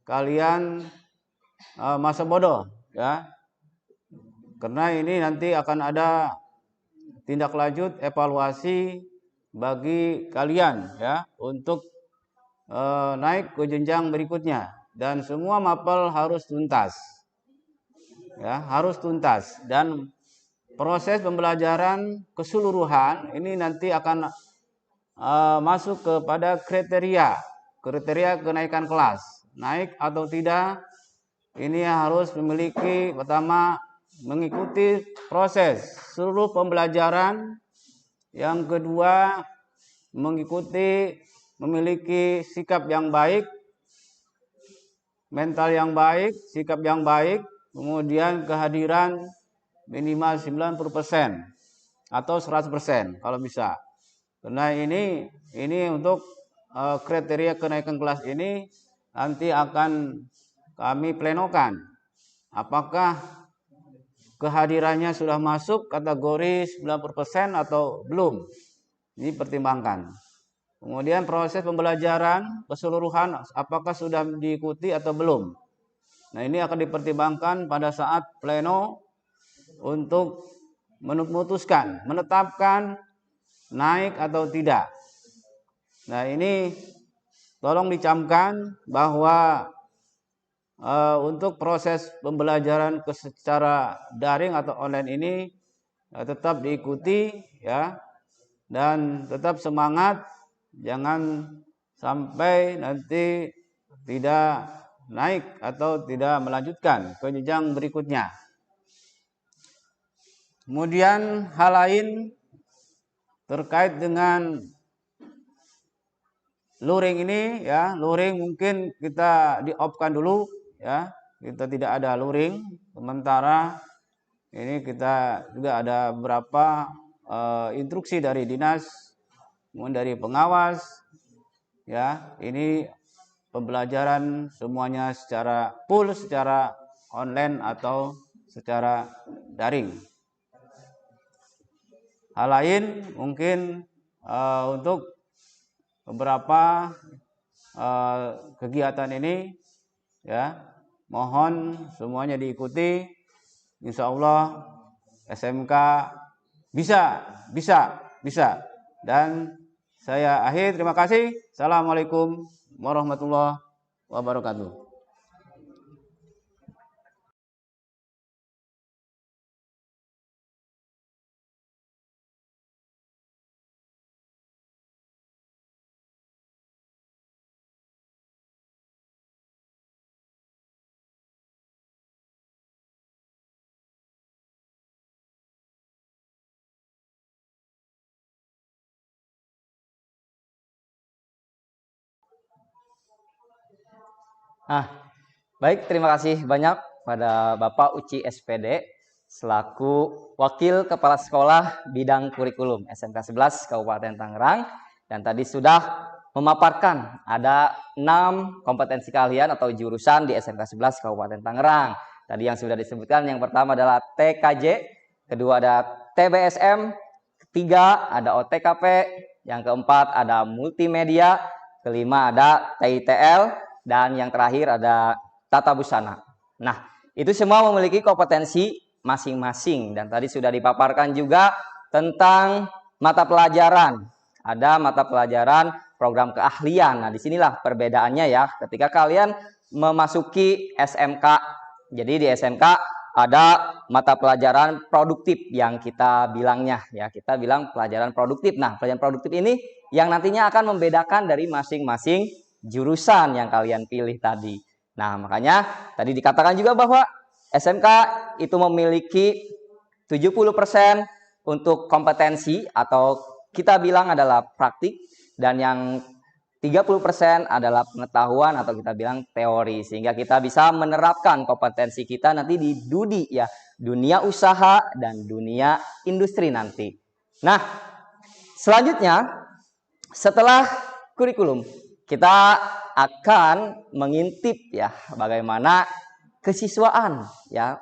kalian masa bodoh ya, karena ini nanti akan ada tindak lanjut evaluasi bagi kalian ya untuk naik ke jenjang berikutnya, dan semua mapel harus tuntas ya, harus tuntas. Dan proses pembelajaran keseluruhan ini nanti akan masuk kepada kriteria kenaikan kelas, naik atau tidak. Ini harus memiliki, pertama, mengikuti proses seluruh pembelajaran. Yang kedua, memiliki sikap yang baik, mental yang baik, sikap yang baik, kemudian kehadiran minimal 90% atau 100% kalau bisa. Karena ini untuk kriteria kenaikan kelas ini nanti akan kami plenokan. Apakah kehadirannya sudah masuk kategori 90% atau belum? Ini pertimbangkan. Kemudian proses pembelajaran keseluruhan apakah sudah diikuti atau belum? Nah, ini akan dipertimbangkan pada saat pleno untuk memutuskan, menetapkan naik atau tidak. Nah, ini tolong dicamkan bahwa untuk proses pembelajaran secara daring atau online ini tetap diikuti ya, dan tetap semangat, jangan sampai nanti tidak naik atau tidak melanjutkan ke jenjang berikutnya. Kemudian hal lain terkait dengan luring ini ya, luring mungkin kita di-off-kan dulu ya, kita tidak ada luring sementara. Ini kita juga ada beberapa instruksi dari dinas, kemudian dari pengawas ya. Ini pembelajaran semuanya secara full, secara online atau secara daring. Hal lain mungkin untuk beberapa kegiatan ini ya, mohon semuanya diikuti. Insya Allah SMK bisa. Dan saya akhir, terima kasih. Assalamualaikum warahmatullahi wabarakatuh. Nah, baik, terima kasih banyak pada Bapak Uci SPD selaku Wakil Kepala Sekolah Bidang Kurikulum SMK 11 Kabupaten Tangerang, dan tadi sudah memaparkan ada 6 kompetensi kalian atau jurusan di SMK 11 Kabupaten Tangerang. Tadi yang sudah disebutkan, yang pertama adalah TKJ, kedua ada TBSM, ketiga ada OTKP, yang keempat ada multimedia, kelima ada TITL, dan yang terakhir ada tata busana. Nah, itu semua memiliki kompetensi masing-masing, dan tadi sudah dipaparkan juga tentang mata pelajaran. Ada mata pelajaran program keahlian. Nah, disinilah perbedaannya ya ketika kalian memasuki SMK. Jadi di SMK ada mata pelajaran produktif yang kita bilangnya ya, kita bilang pelajaran produktif. Nah, pelajaran produktif ini yang nantinya akan membedakan dari masing-masing jurusan yang kalian pilih tadi. Nah, makanya tadi dikatakan juga bahwa SMK itu memiliki 70% untuk kompetensi atau kita bilang adalah praktik, dan yang 30% adalah pengetahuan atau kita bilang teori, sehingga kita bisa menerapkan kompetensi kita nanti di dunia usaha dan dunia industri nanti. Nah, selanjutnya setelah kurikulum kita akan mengintip ya bagaimana kesiswaan ya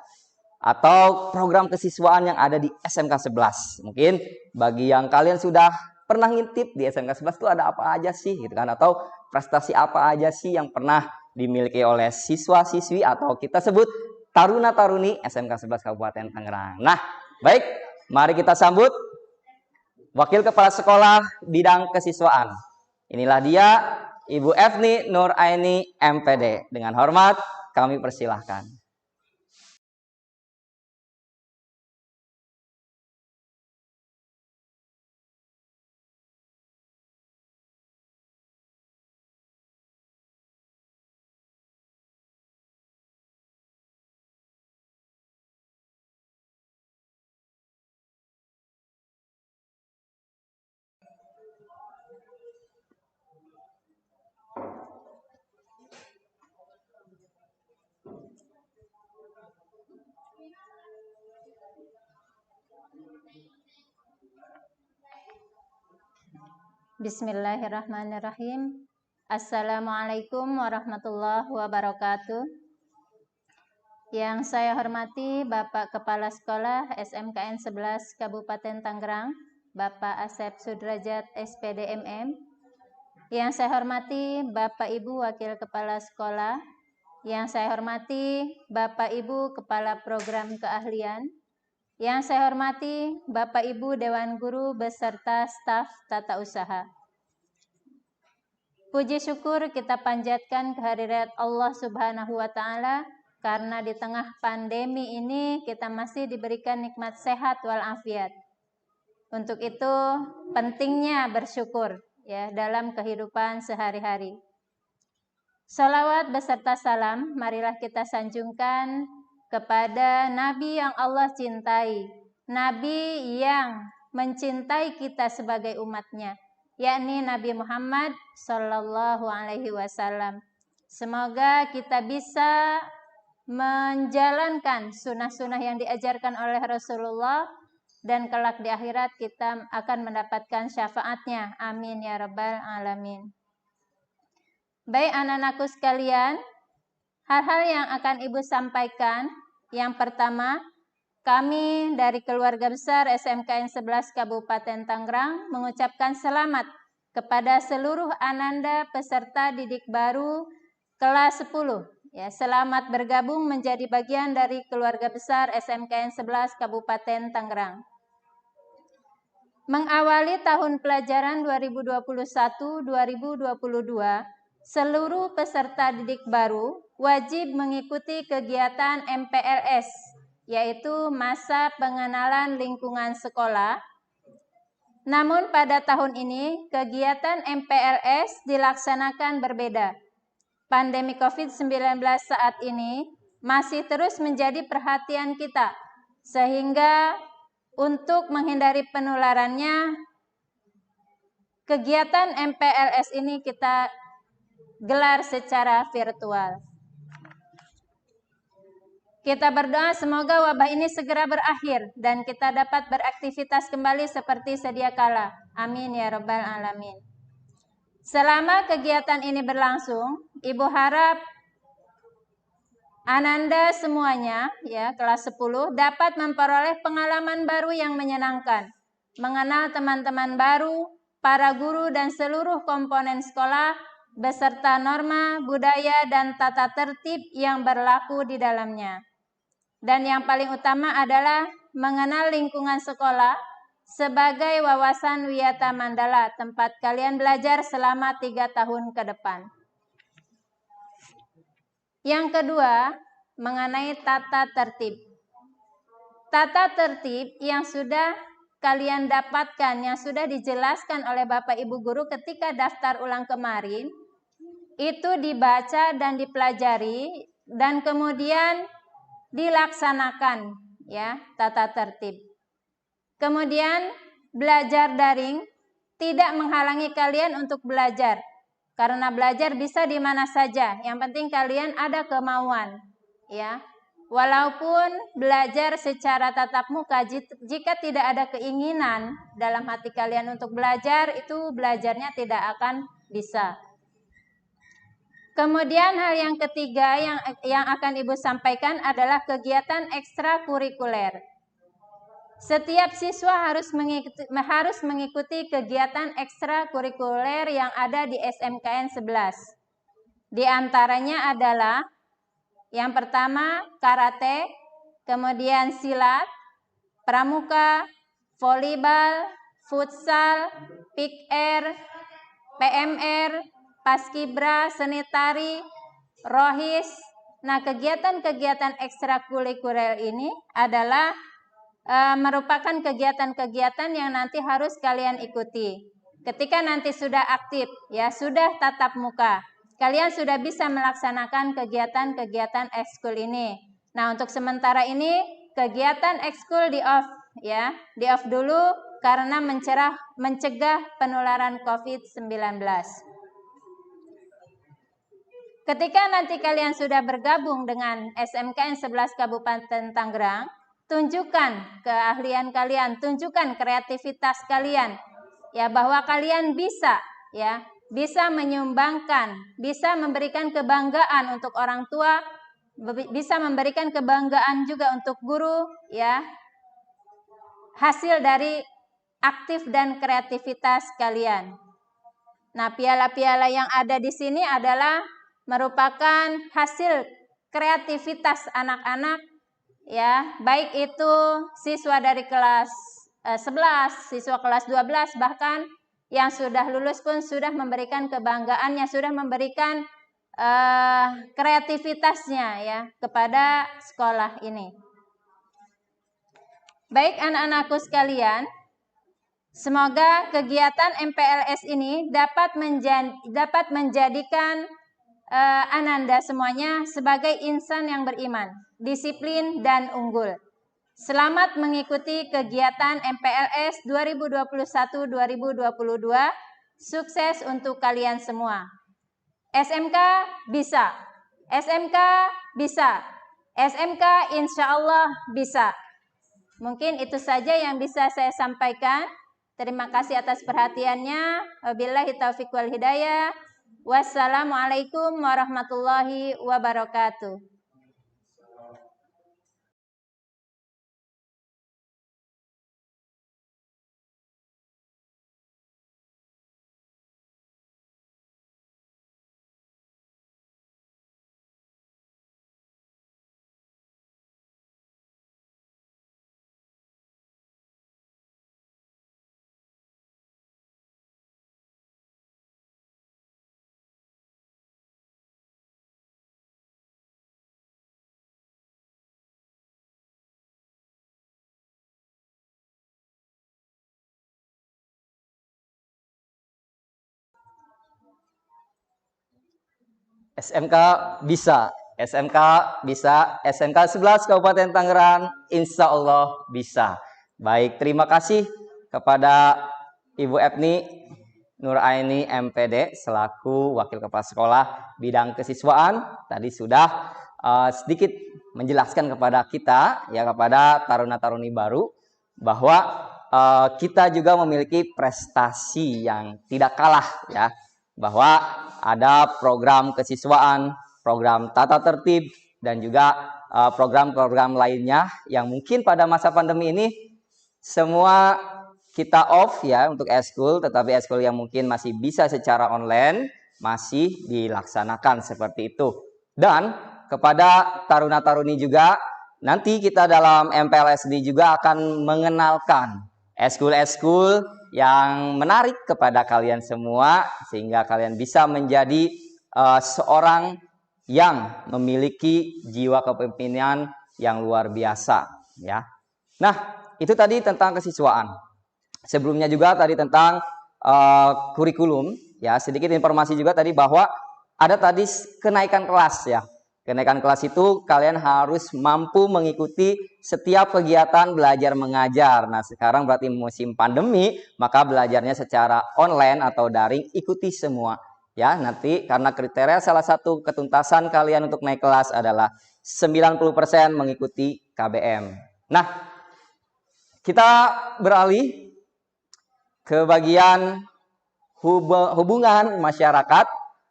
atau program kesiswaan yang ada di SMK 11. Mungkin bagi yang kalian sudah pernah ngintip di SMK 11 itu ada apa aja sih gitu kan, atau prestasi apa aja sih yang pernah dimiliki oleh siswa-siswi atau kita sebut taruna-taruni SMK 11 Kabupaten Tangerang. Nah, baik, mari kita sambut Wakil Kepala Sekolah Bidang Kesiswaan. Inilah dia Ibu Efni Nur Aini MPD. Dengan hormat kami persilahkan. Bismillahirrahmanirrahim. Assalamualaikum warahmatullahi wabarakatuh. Yang saya hormati Bapak Kepala Sekolah SMKN 11 Kabupaten Tangerang, Bapak Asep Sudrajat SPD MM. Yang saya hormati Bapak Ibu Wakil Kepala Sekolah. Yang saya hormati Bapak Ibu Kepala Program Keahlian. Yang saya hormati Bapak Ibu Dewan Guru beserta staf tata usaha. Puji syukur kita panjatkan kehadirat Allah Subhanahu wa Ta'ala, karena di tengah pandemi ini kita masih diberikan nikmat sehat walafiat. Untuk itu pentingnya bersyukur ya dalam kehidupan sehari-hari. Shalawat beserta salam marilah kita sanjungkan kepada Nabi yang Allah cintai, Nabi yang mencintai kita sebagai umatnya, yakni Nabi Muhammad Sallallahu Alaihi Wasallam. Semoga kita bisa menjalankan sunnah-sunnah yang diajarkan oleh Rasulullah, dan kelak di akhirat kita akan mendapatkan syafaatnya. Amin ya rabbal alamin. Baik anak-anakku sekalian, hal-hal yang akan Ibu sampaikan. Yang pertama, kami dari keluarga besar SMKN 11 Kabupaten Tangerang mengucapkan selamat kepada seluruh ananda peserta didik baru kelas 10. Ya, selamat bergabung menjadi bagian dari keluarga besar SMKN 11 Kabupaten Tangerang. Mengawali tahun pelajaran 2021-2022, seluruh peserta didik baru wajib mengikuti kegiatan MPLS, yaitu masa pengenalan lingkungan sekolah. Namun pada tahun ini kegiatan MPLS dilaksanakan berbeda. Pandemi COVID-19 saat ini masih terus menjadi perhatian kita, sehingga untuk menghindari penularannya, kegiatan MPLS ini kita gelar secara virtual. Kita berdoa semoga wabah ini segera berakhir dan kita dapat beraktivitas kembali seperti sedia kala. Amin ya rabbal alamin. Selama kegiatan ini berlangsung, Ibu harap ananda semuanya ya kelas 10 dapat memperoleh pengalaman baru yang menyenangkan, mengenal teman-teman baru, para guru dan seluruh komponen sekolah beserta norma, budaya dan tata tertib yang berlaku di dalamnya. Dan yang paling utama adalah mengenal lingkungan sekolah sebagai wawasan Wiyata Mandala, tempat kalian belajar selama 3 tahun ke depan. Yang kedua, mengenai tata tertib. Tata tertib yang sudah kalian dapatkan, yang sudah dijelaskan oleh Bapak Ibu Guru ketika daftar ulang kemarin, itu dibaca dan dipelajari dan kemudian dilaksanakan ya tata tertib. Kemudian belajar daring tidak menghalangi kalian untuk belajar. Karena belajar bisa di mana saja. Yang penting kalian ada kemauan, ya. Walaupun belajar secara tatap muka, jika tidak ada keinginan dalam hati kalian untuk belajar, itu belajarnya tidak akan bisa. Kemudian hal yang ketiga yang akan Ibu sampaikan adalah kegiatan ekstrakurikuler. Setiap siswa harus mengikuti kegiatan ekstrakurikuler yang ada di SMKN 11. Di antaranya adalah yang pertama karate, kemudian silat, pramuka, volleyball, futsal, pick air, PMR, paskibra, seni tari, rohis. Nah, kegiatan-kegiatan ekstrakurikuler ini adalah merupakan kegiatan-kegiatan yang nanti harus kalian ikuti. Ketika nanti sudah aktif, ya sudah tatap muka, kalian sudah bisa melaksanakan kegiatan-kegiatan ekskul ini. Nah, untuk sementara ini kegiatan ekskul di off, ya, di off dulu karena mencegah penularan COVID-19. Ketika nanti kalian sudah bergabung dengan SMKN 11 Kabupaten Tangerang, tunjukkan keahlian kalian, tunjukkan kreativitas kalian, ya, bahwa kalian bisa, ya, bisa menyumbangkan, bisa memberikan kebanggaan untuk orang tua, bisa memberikan kebanggaan juga untuk guru, ya, hasil dari aktif dan kreativitas kalian. Nah, piala-piala yang ada di sini adalah merupakan hasil kreativitas anak-anak, ya, baik itu siswa dari kelas 11, siswa kelas 12, bahkan yang sudah lulus pun sudah memberikan kebanggaannya, sudah memberikan kreativitasnya, ya, kepada sekolah ini. Baik anak-anakku sekalian, semoga kegiatan MPLS ini dapat menjadikan Ananda semuanya sebagai insan yang beriman, disiplin, dan unggul. Selamat mengikuti kegiatan MPLS 2021-2022. Sukses untuk kalian semua. SMK bisa. SMK bisa. SMK insya Allah bisa. Mungkin itu saja yang bisa saya sampaikan. Terima kasih atas perhatiannya. Wabillahi taufiq wal hidayah. Wassalamualaikum warahmatullahi wabarakatuh. SMK bisa, SMK bisa, SMK 11 Kabupaten Tangerang, insya Allah bisa. Baik, terima kasih kepada Ibu Epni Nuraini MPD selaku Wakil Kepala Sekolah Bidang Kesiswaan. Tadi sudah sedikit menjelaskan kepada kita, ya, kepada taruna-taruni baru, bahwa kita juga memiliki prestasi yang tidak kalah, ya, bahwa ada program kesiswaan, program tata tertib, dan juga program-program lainnya yang mungkin pada masa pandemi ini semua kita off, ya, untuk eskul, tetapi eskul yang mungkin masih bisa secara online masih dilaksanakan seperti itu. Dan kepada taruna-taruni juga, nanti kita dalam MPLS ini juga akan mengenalkan eskul-eskul yang menarik kepada kalian semua, sehingga kalian bisa menjadi seorang yang memiliki jiwa kepemimpinan yang luar biasa, ya. Nah, itu tadi tentang kesiswaan. Sebelumnya juga tadi tentang kurikulum, ya, sedikit informasi juga tadi bahwa ada tadi kenaikan kelas, ya. Kenaikan kelas itu kalian harus mampu mengikuti setiap kegiatan belajar mengajar. Nah, sekarang berarti musim pandemi, maka belajarnya secara online atau daring ikuti semua. Ya, nanti karena kriteria salah satu ketuntasan kalian untuk naik kelas adalah 90% mengikuti KBM. Nah, kita beralih ke bagian hubungan masyarakat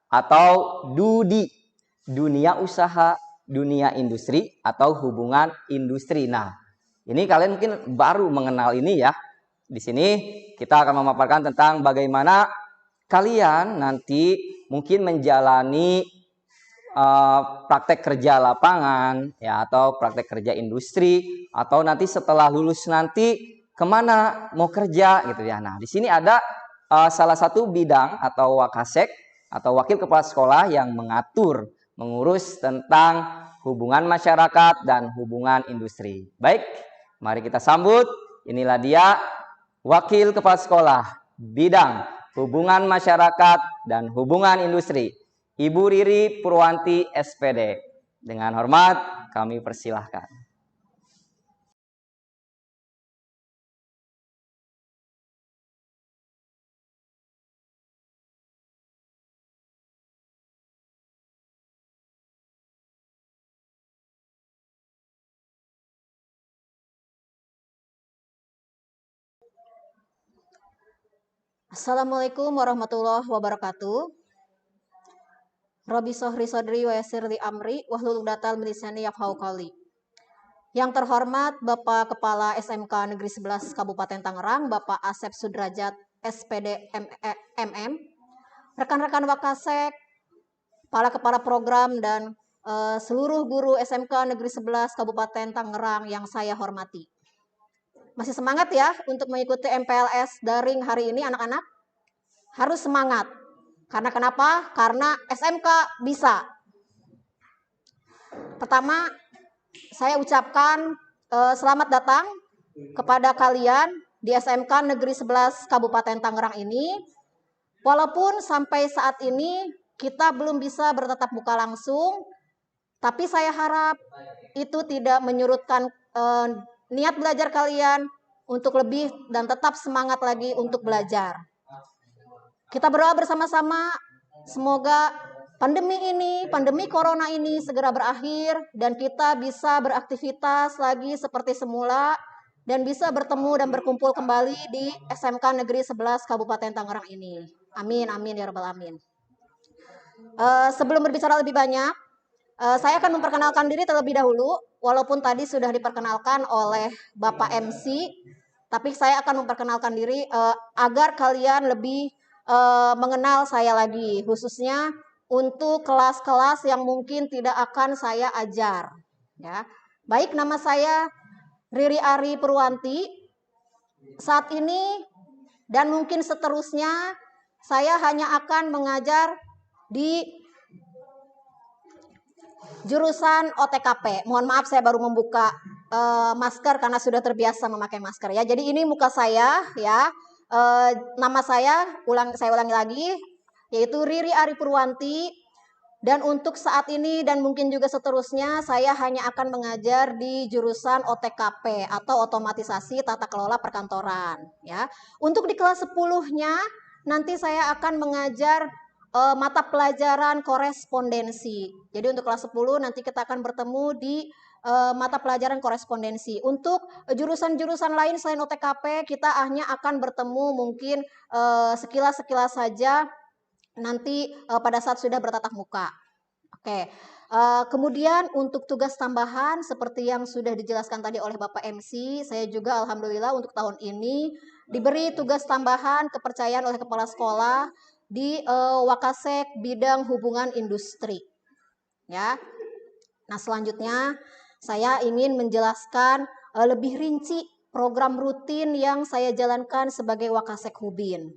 atau DUDI, dunia usaha, dunia industri atau hubungan industri. Nah, ini kalian mungkin baru mengenal ini ya. Di sini kita akan memaparkan tentang bagaimana kalian nanti mungkin menjalani praktek kerja lapangan ya, atau praktek kerja industri, atau nanti setelah lulus nanti kemana mau kerja gitu ya. Nah, di sini ada salah satu bidang atau wakasek atau wakil kepala sekolah yang mengurus tentang hubungan masyarakat dan hubungan industri. Baik, mari kita sambut. Inilah dia wakil kepala sekolah bidang hubungan masyarakat dan hubungan industri, Ibu Riri Purwanti SPD. Dengan hormat kami persilahkan. Assalamualaikum warahmatullahi wabarakatuh. Robi sohri sodri wa yasirli amri wahlul uqdatal min lisani yafqahu qawli. Yang terhormat Bapak Kepala SMK Negeri 11 Kabupaten Tangerang, Bapak Asep Sudrajat SPD MM, rekan-rekan Wakasek, para kepala program dan seluruh guru SMK Negeri 11 Kabupaten Tangerang yang saya hormati. Masih semangat ya untuk mengikuti MPLS daring hari ini anak-anak? Harus semangat. Karena kenapa? Karena SMK bisa. Pertama, saya ucapkan selamat datang kepada kalian di SMK Negeri 11 Kabupaten Tangerang ini. Walaupun sampai saat ini kita belum bisa bertatap muka langsung, tapi saya harap itu tidak menyurutkan niat belajar kalian untuk lebih dan tetap semangat lagi untuk belajar. Kita berdoa bersama-sama, semoga pandemi corona ini segera berakhir dan kita bisa beraktivitas lagi seperti semula dan bisa bertemu dan berkumpul kembali di SMK Negeri 11 Kabupaten Tangerang ini. Amin, amin ya rabbal alamin. Sebelum berbicara lebih banyak, saya akan memperkenalkan diri terlebih dahulu, walaupun tadi sudah diperkenalkan oleh Bapak MC, tapi saya akan memperkenalkan diri agar kalian lebih mengenal saya lagi, khususnya untuk kelas-kelas yang mungkin tidak akan saya ajar. Ya. Baik, nama saya Riri Ari Purwanti. Saat ini dan mungkin seterusnya, saya hanya akan mengajar di jurusan OTKP. Mohon maaf saya baru membuka masker karena sudah terbiasa memakai masker ya. Jadi ini muka saya ya. Nama saya ulangi lagi yaitu Riri Ari Purwanti, dan untuk saat ini dan mungkin juga seterusnya saya hanya akan mengajar di jurusan OTKP atau otomatisasi tata kelola perkantoran ya. Untuk di kelas 10-nya nanti saya akan mengajar mata pelajaran korespondensi. Jadi untuk kelas 10 nanti kita akan bertemu di mata pelajaran korespondensi. Untuk jurusan-jurusan lain selain OTKP kita hanya akan bertemu mungkin sekilas-sekilas saja nanti pada saat sudah bertatap muka. Oke. Kemudian untuk tugas tambahan seperti yang sudah dijelaskan tadi oleh Bapak MC, saya juga alhamdulillah untuk tahun ini diberi tugas tambahan kepercayaan oleh kepala sekolah di Wakasek bidang hubungan industri. Ya. Nah, selanjutnya saya ingin menjelaskan lebih rinci program rutin yang saya jalankan sebagai Wakasek Hubin.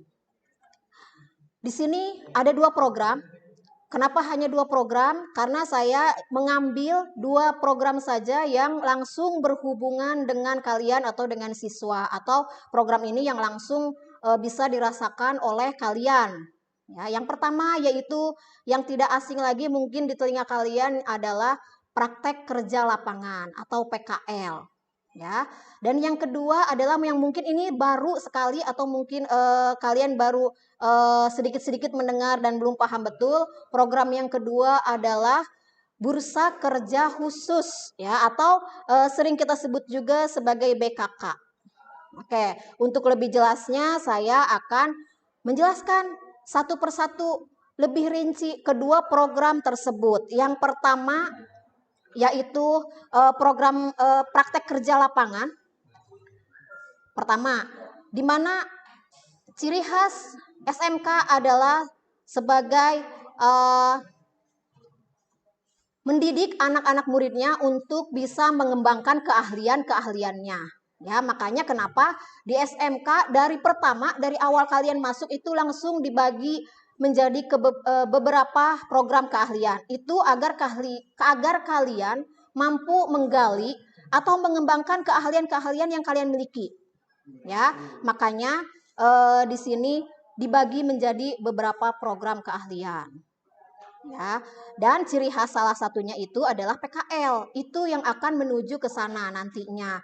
Di sini ada 2 program. Kenapa hanya 2 program? Karena saya mengambil 2 program saja yang langsung berhubungan dengan kalian atau dengan siswa, atau program ini yang langsung bisa dirasakan oleh kalian. Ya, yang pertama yaitu yang tidak asing lagi mungkin di telinga kalian adalah praktek kerja lapangan atau PKL. Ya. Dan yang kedua adalah yang mungkin ini baru sekali atau mungkin kalian baru sedikit-sedikit mendengar dan belum paham betul. Program yang kedua adalah Bursa Kerja Khusus, ya, atau sering kita sebut juga sebagai BKK. Oke, untuk lebih jelasnya saya akan menjelaskan satu persatu lebih rinci kedua program tersebut. Yang pertama yaitu program praktek kerja lapangan. Pertama, di mana ciri khas SMK adalah sebagai mendidik anak-anak muridnya untuk bisa mengembangkan keahlian-keahliannya. Ya, makanya kenapa di SMK dari pertama, dari awal kalian masuk itu langsung dibagi menjadi beberapa program keahlian. Itu agar kalian mampu menggali atau mengembangkan keahlian-keahlian yang kalian miliki. Ya, makanya di sini dibagi menjadi beberapa program keahlian. Ya, dan ciri khas salah satunya itu adalah PKL. Itu yang akan menuju ke sana nantinya.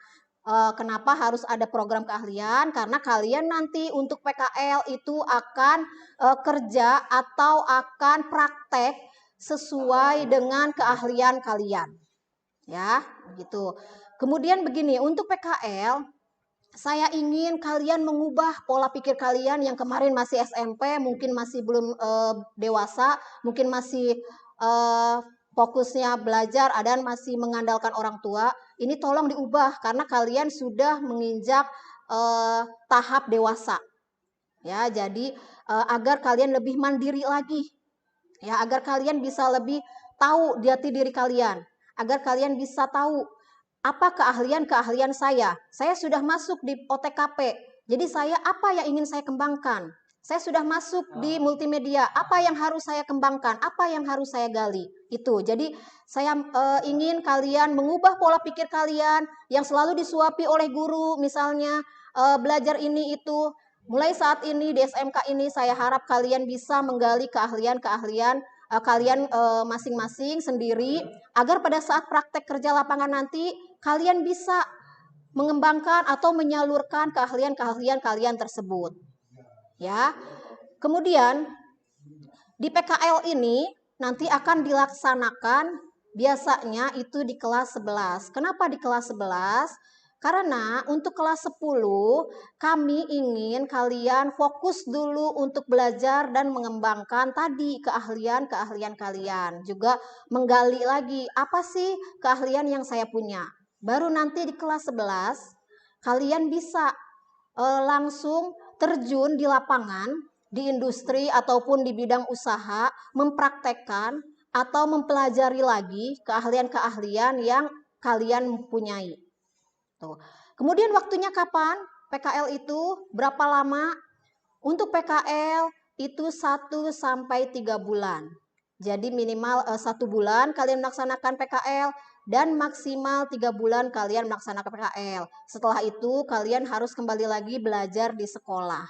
Kenapa harus ada program keahlian? Karena kalian nanti untuk PKL itu akan kerja atau akan praktek sesuai dengan keahlian kalian. Ya, gitu. Kemudian begini, untuk PKL saya ingin kalian mengubah pola pikir kalian yang kemarin masih SMP, mungkin masih belum dewasa, mungkin masih fokusnya belajar dan masih mengandalkan orang tua. Ini tolong diubah karena kalian sudah menginjak tahap dewasa. Ya, jadi agar kalian lebih mandiri lagi. Ya, agar kalian bisa lebih tahu jati diri kalian, agar kalian bisa tahu apa keahlian-keahlian saya. Saya sudah masuk di OTKP. Jadi saya apa yang ingin saya kembangkan? Saya sudah masuk di multimedia. Apa yang harus saya kembangkan? Apa yang harus saya gali? Itu. Jadi saya ingin kalian mengubah pola pikir kalian yang selalu disuapi oleh guru, misalnya belajar ini itu. Mulai saat ini di SMK ini saya harap kalian bisa menggali keahlian-keahlian kalian masing-masing sendiri agar pada saat praktek kerja lapangan nanti kalian bisa mengembangkan atau menyalurkan keahlian-keahlian kalian tersebut. Ya. Kemudian di PKL ini nanti akan dilaksanakan biasanya itu di kelas 11. Kenapa di kelas 11? Karena untuk kelas 10 kami ingin kalian fokus dulu untuk belajar dan mengembangkan tadi keahlian-keahlian kalian. Juga menggali lagi apa sih keahlian yang saya punya. Baru nanti di kelas 11 kalian bisa langsung terjun di lapangan, di industri ataupun di bidang usaha, mempraktekkan atau mempelajari lagi keahlian-keahlian yang kalian punyai. Tuh. Kemudian waktunya kapan? PKL itu berapa lama? Untuk PKL itu 1 sampai 3 bulan. Jadi minimal 1 bulan kalian melaksanakan PKL dan maksimal 3 bulan kalian melaksanakan PKL. Setelah itu kalian harus kembali lagi belajar di sekolah.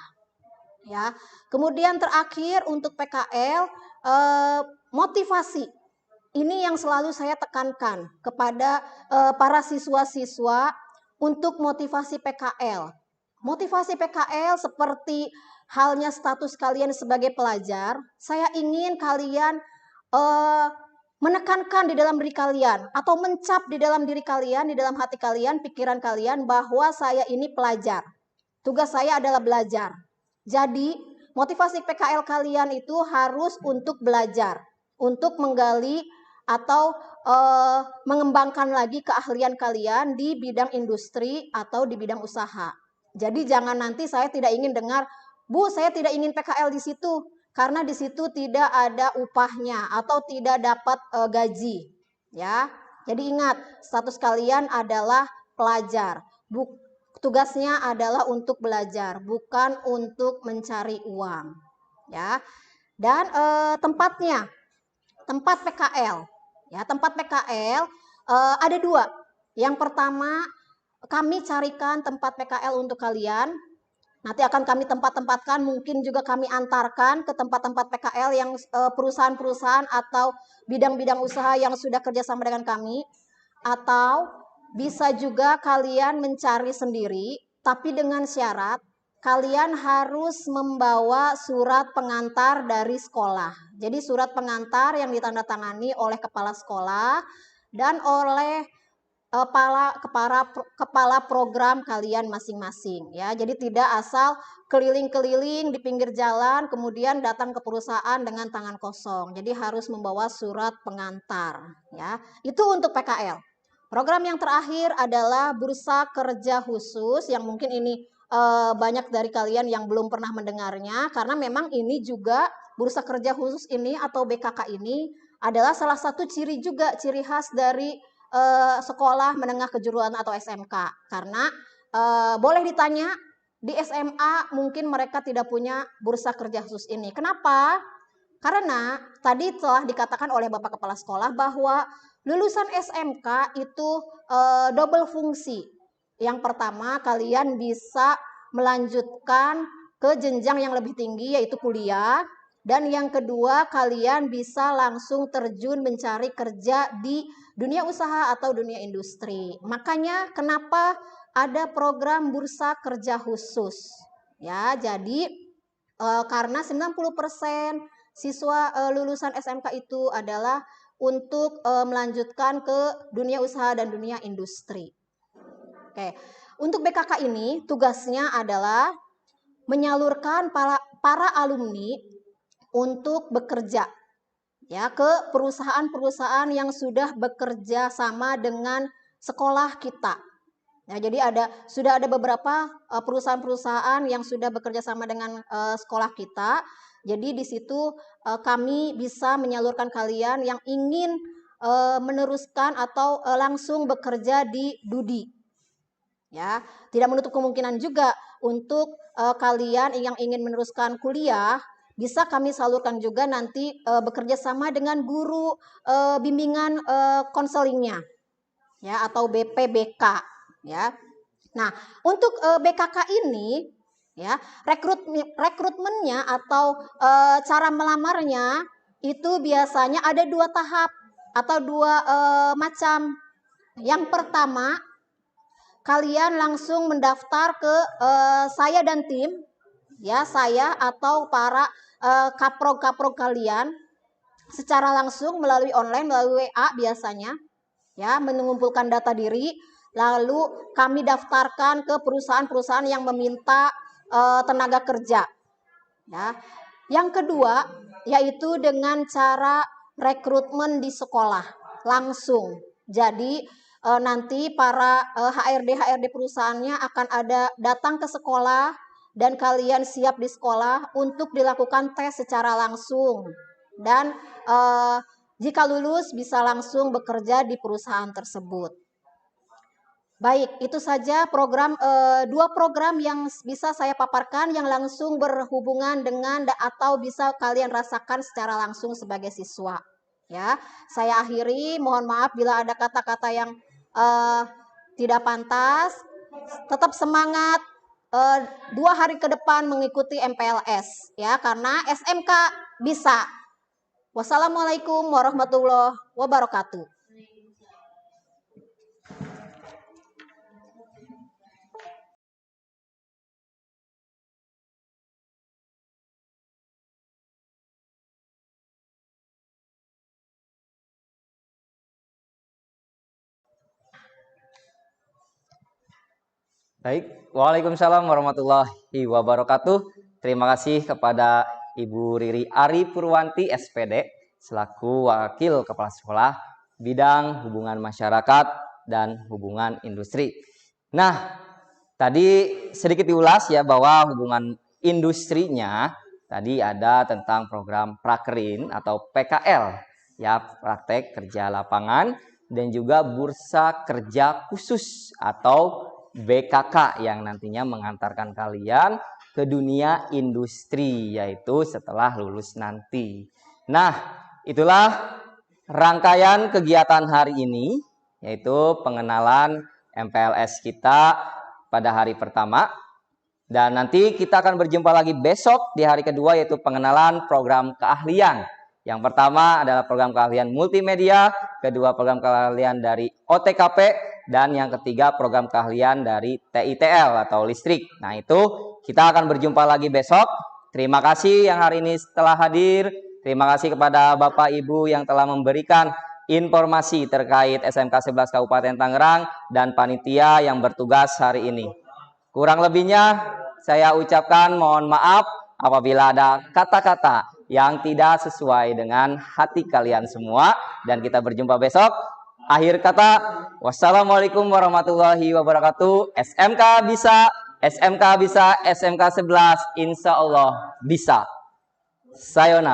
Ya. Kemudian terakhir untuk PKL motivasi. Ini yang selalu saya tekankan kepada para siswa-siswa untuk motivasi PKL. Motivasi PKL seperti halnya status kalian sebagai pelajar, saya ingin kalian menekankan di dalam diri kalian atau mencap di dalam diri kalian, di dalam hati kalian, pikiran kalian bahwa saya ini pelajar. Tugas saya adalah belajar. Jadi motivasi PKL kalian itu harus untuk belajar, untuk menggali atau mengembangkan lagi keahlian kalian di bidang industri atau di bidang usaha. Jadi jangan nanti saya tidak ingin dengar, Bu, saya tidak ingin PKL di situ karena di situ tidak ada upahnya atau tidak dapat gaji. Ya, jadi ingat status kalian adalah pelajar. Tugasnya adalah untuk belajar, bukan untuk mencari uang. Ya, dan tempat PKL. Ya, tempat PKL ada 2. Yang pertama, kami carikan tempat PKL untuk kalian. Nanti akan kami tempatkan, mungkin juga kami antarkan ke tempat-tempat PKL yang perusahaan-perusahaan atau bidang-bidang usaha yang sudah kerjasama dengan kami. Atau bisa juga kalian mencari sendiri, tapi dengan syarat kalian harus membawa surat pengantar dari sekolah. Jadi surat pengantar yang ditandatangani oleh kepala sekolah dan oleh kepala program kalian masing-masing ya. Jadi tidak asal keliling-keliling di pinggir jalan kemudian datang ke perusahaan dengan tangan kosong. Jadi harus membawa surat pengantar ya. Itu untuk PKL. Program yang terakhir adalah bursa kerja khusus yang mungkin ini banyak dari kalian yang belum pernah mendengarnya karena memang ini juga bursa kerja khusus ini atau BKK ini adalah salah satu ciri khas dari sekolah menengah kejuruan atau SMK karena boleh ditanya di SMA mungkin mereka tidak punya bursa kerja khusus ini. Kenapa? Karena tadi telah dikatakan oleh Bapak Kepala Sekolah bahwa lulusan SMK itu double fungsi. Yang pertama kalian bisa melanjutkan ke jenjang yang lebih tinggi yaitu kuliah. Dan yang kedua kalian bisa langsung terjun mencari kerja di dunia usaha atau dunia industri. Makanya kenapa ada program bursa kerja khusus. Ya, jadi karena 90% siswa lulusan SMK itu adalah untuk melanjutkan ke dunia usaha dan dunia industri. Oke, untuk BKK ini tugasnya adalah menyalurkan para alumni untuk bekerja ya ke perusahaan-perusahaan yang sudah bekerja sama dengan sekolah kita. Ya, jadi sudah ada beberapa perusahaan-perusahaan yang sudah bekerja sama dengan sekolah kita. Jadi di situ kami bisa menyalurkan kalian yang ingin meneruskan atau langsung bekerja di Dudi. Ya, tidak menutup kemungkinan juga untuk kalian yang ingin meneruskan kuliah bisa kami salurkan juga nanti bekerja sama dengan guru bimbingan konselingnya ya atau BPBK ya. Nah, untuk BKK ini ya rekrutmennya atau cara melamarnya itu biasanya ada 2 tahap atau 2 macam. Yang pertama kalian langsung mendaftar ke saya dan tim ya, saya atau para kaprog kalian secara langsung melalui online, melalui WA biasanya ya, mengumpulkan data diri, lalu kami daftarkan ke perusahaan-perusahaan yang meminta tenaga kerja ya. Yang kedua yaitu dengan cara rekrutmen di sekolah langsung. Jadi nanti para HRD perusahaannya akan datang ke sekolah dan kalian siap di sekolah untuk dilakukan tes secara langsung dan jika lulus bisa langsung bekerja di perusahaan tersebut. Baik, itu saja program 2 program yang bisa saya paparkan yang langsung berhubungan dengan atau bisa kalian rasakan secara langsung sebagai siswa. Ya, saya akhiri. Mohon maaf bila ada kata-kata yang tidak pantas. Tetap semangat 2 hari ke depan mengikuti MPLS ya, karena SMK bisa. Wassalamualaikum warahmatullahi wabarakatuh. Baik, Waalaikumsalam warahmatullahi wabarakatuh. Terima kasih kepada Ibu Riri Ari Purwanti SPD selaku Wakil Kepala Sekolah Bidang Hubungan Masyarakat dan Hubungan Industri. Nah, tadi sedikit diulas ya bahwa hubungan industrinya tadi ada tentang program Prakerin atau PKL ya, praktek kerja lapangan, dan juga bursa kerja khusus atau BKK yang nantinya mengantarkan kalian ke dunia industri yaitu setelah lulus nanti. Nah, itulah rangkaian kegiatan hari ini yaitu pengenalan MPLS kita pada hari pertama. Dan nanti kita akan berjumpa lagi besok di hari kedua yaitu pengenalan program keahlian. Yang pertama adalah program keahlian multimedia, kedua program keahlian dari OTKP, dan yang ketiga program keahlian dari TITL atau listrik. Nah, itu kita akan berjumpa lagi besok. Terima kasih yang hari ini telah hadir. Terima kasih kepada Bapak Ibu yang telah memberikan informasi terkait SMK 11 Kabupaten Tangerang dan panitia yang bertugas hari ini. Kurang lebihnya saya ucapkan mohon maaf apabila ada kata-kata yang tidak sesuai dengan hati kalian semua, dan kita berjumpa besok. Akhir kata, wassalamualaikum warahmatullahi wabarakatuh. SMK bisa, SMK bisa, SMK 11 insya Allah bisa. Sayonara.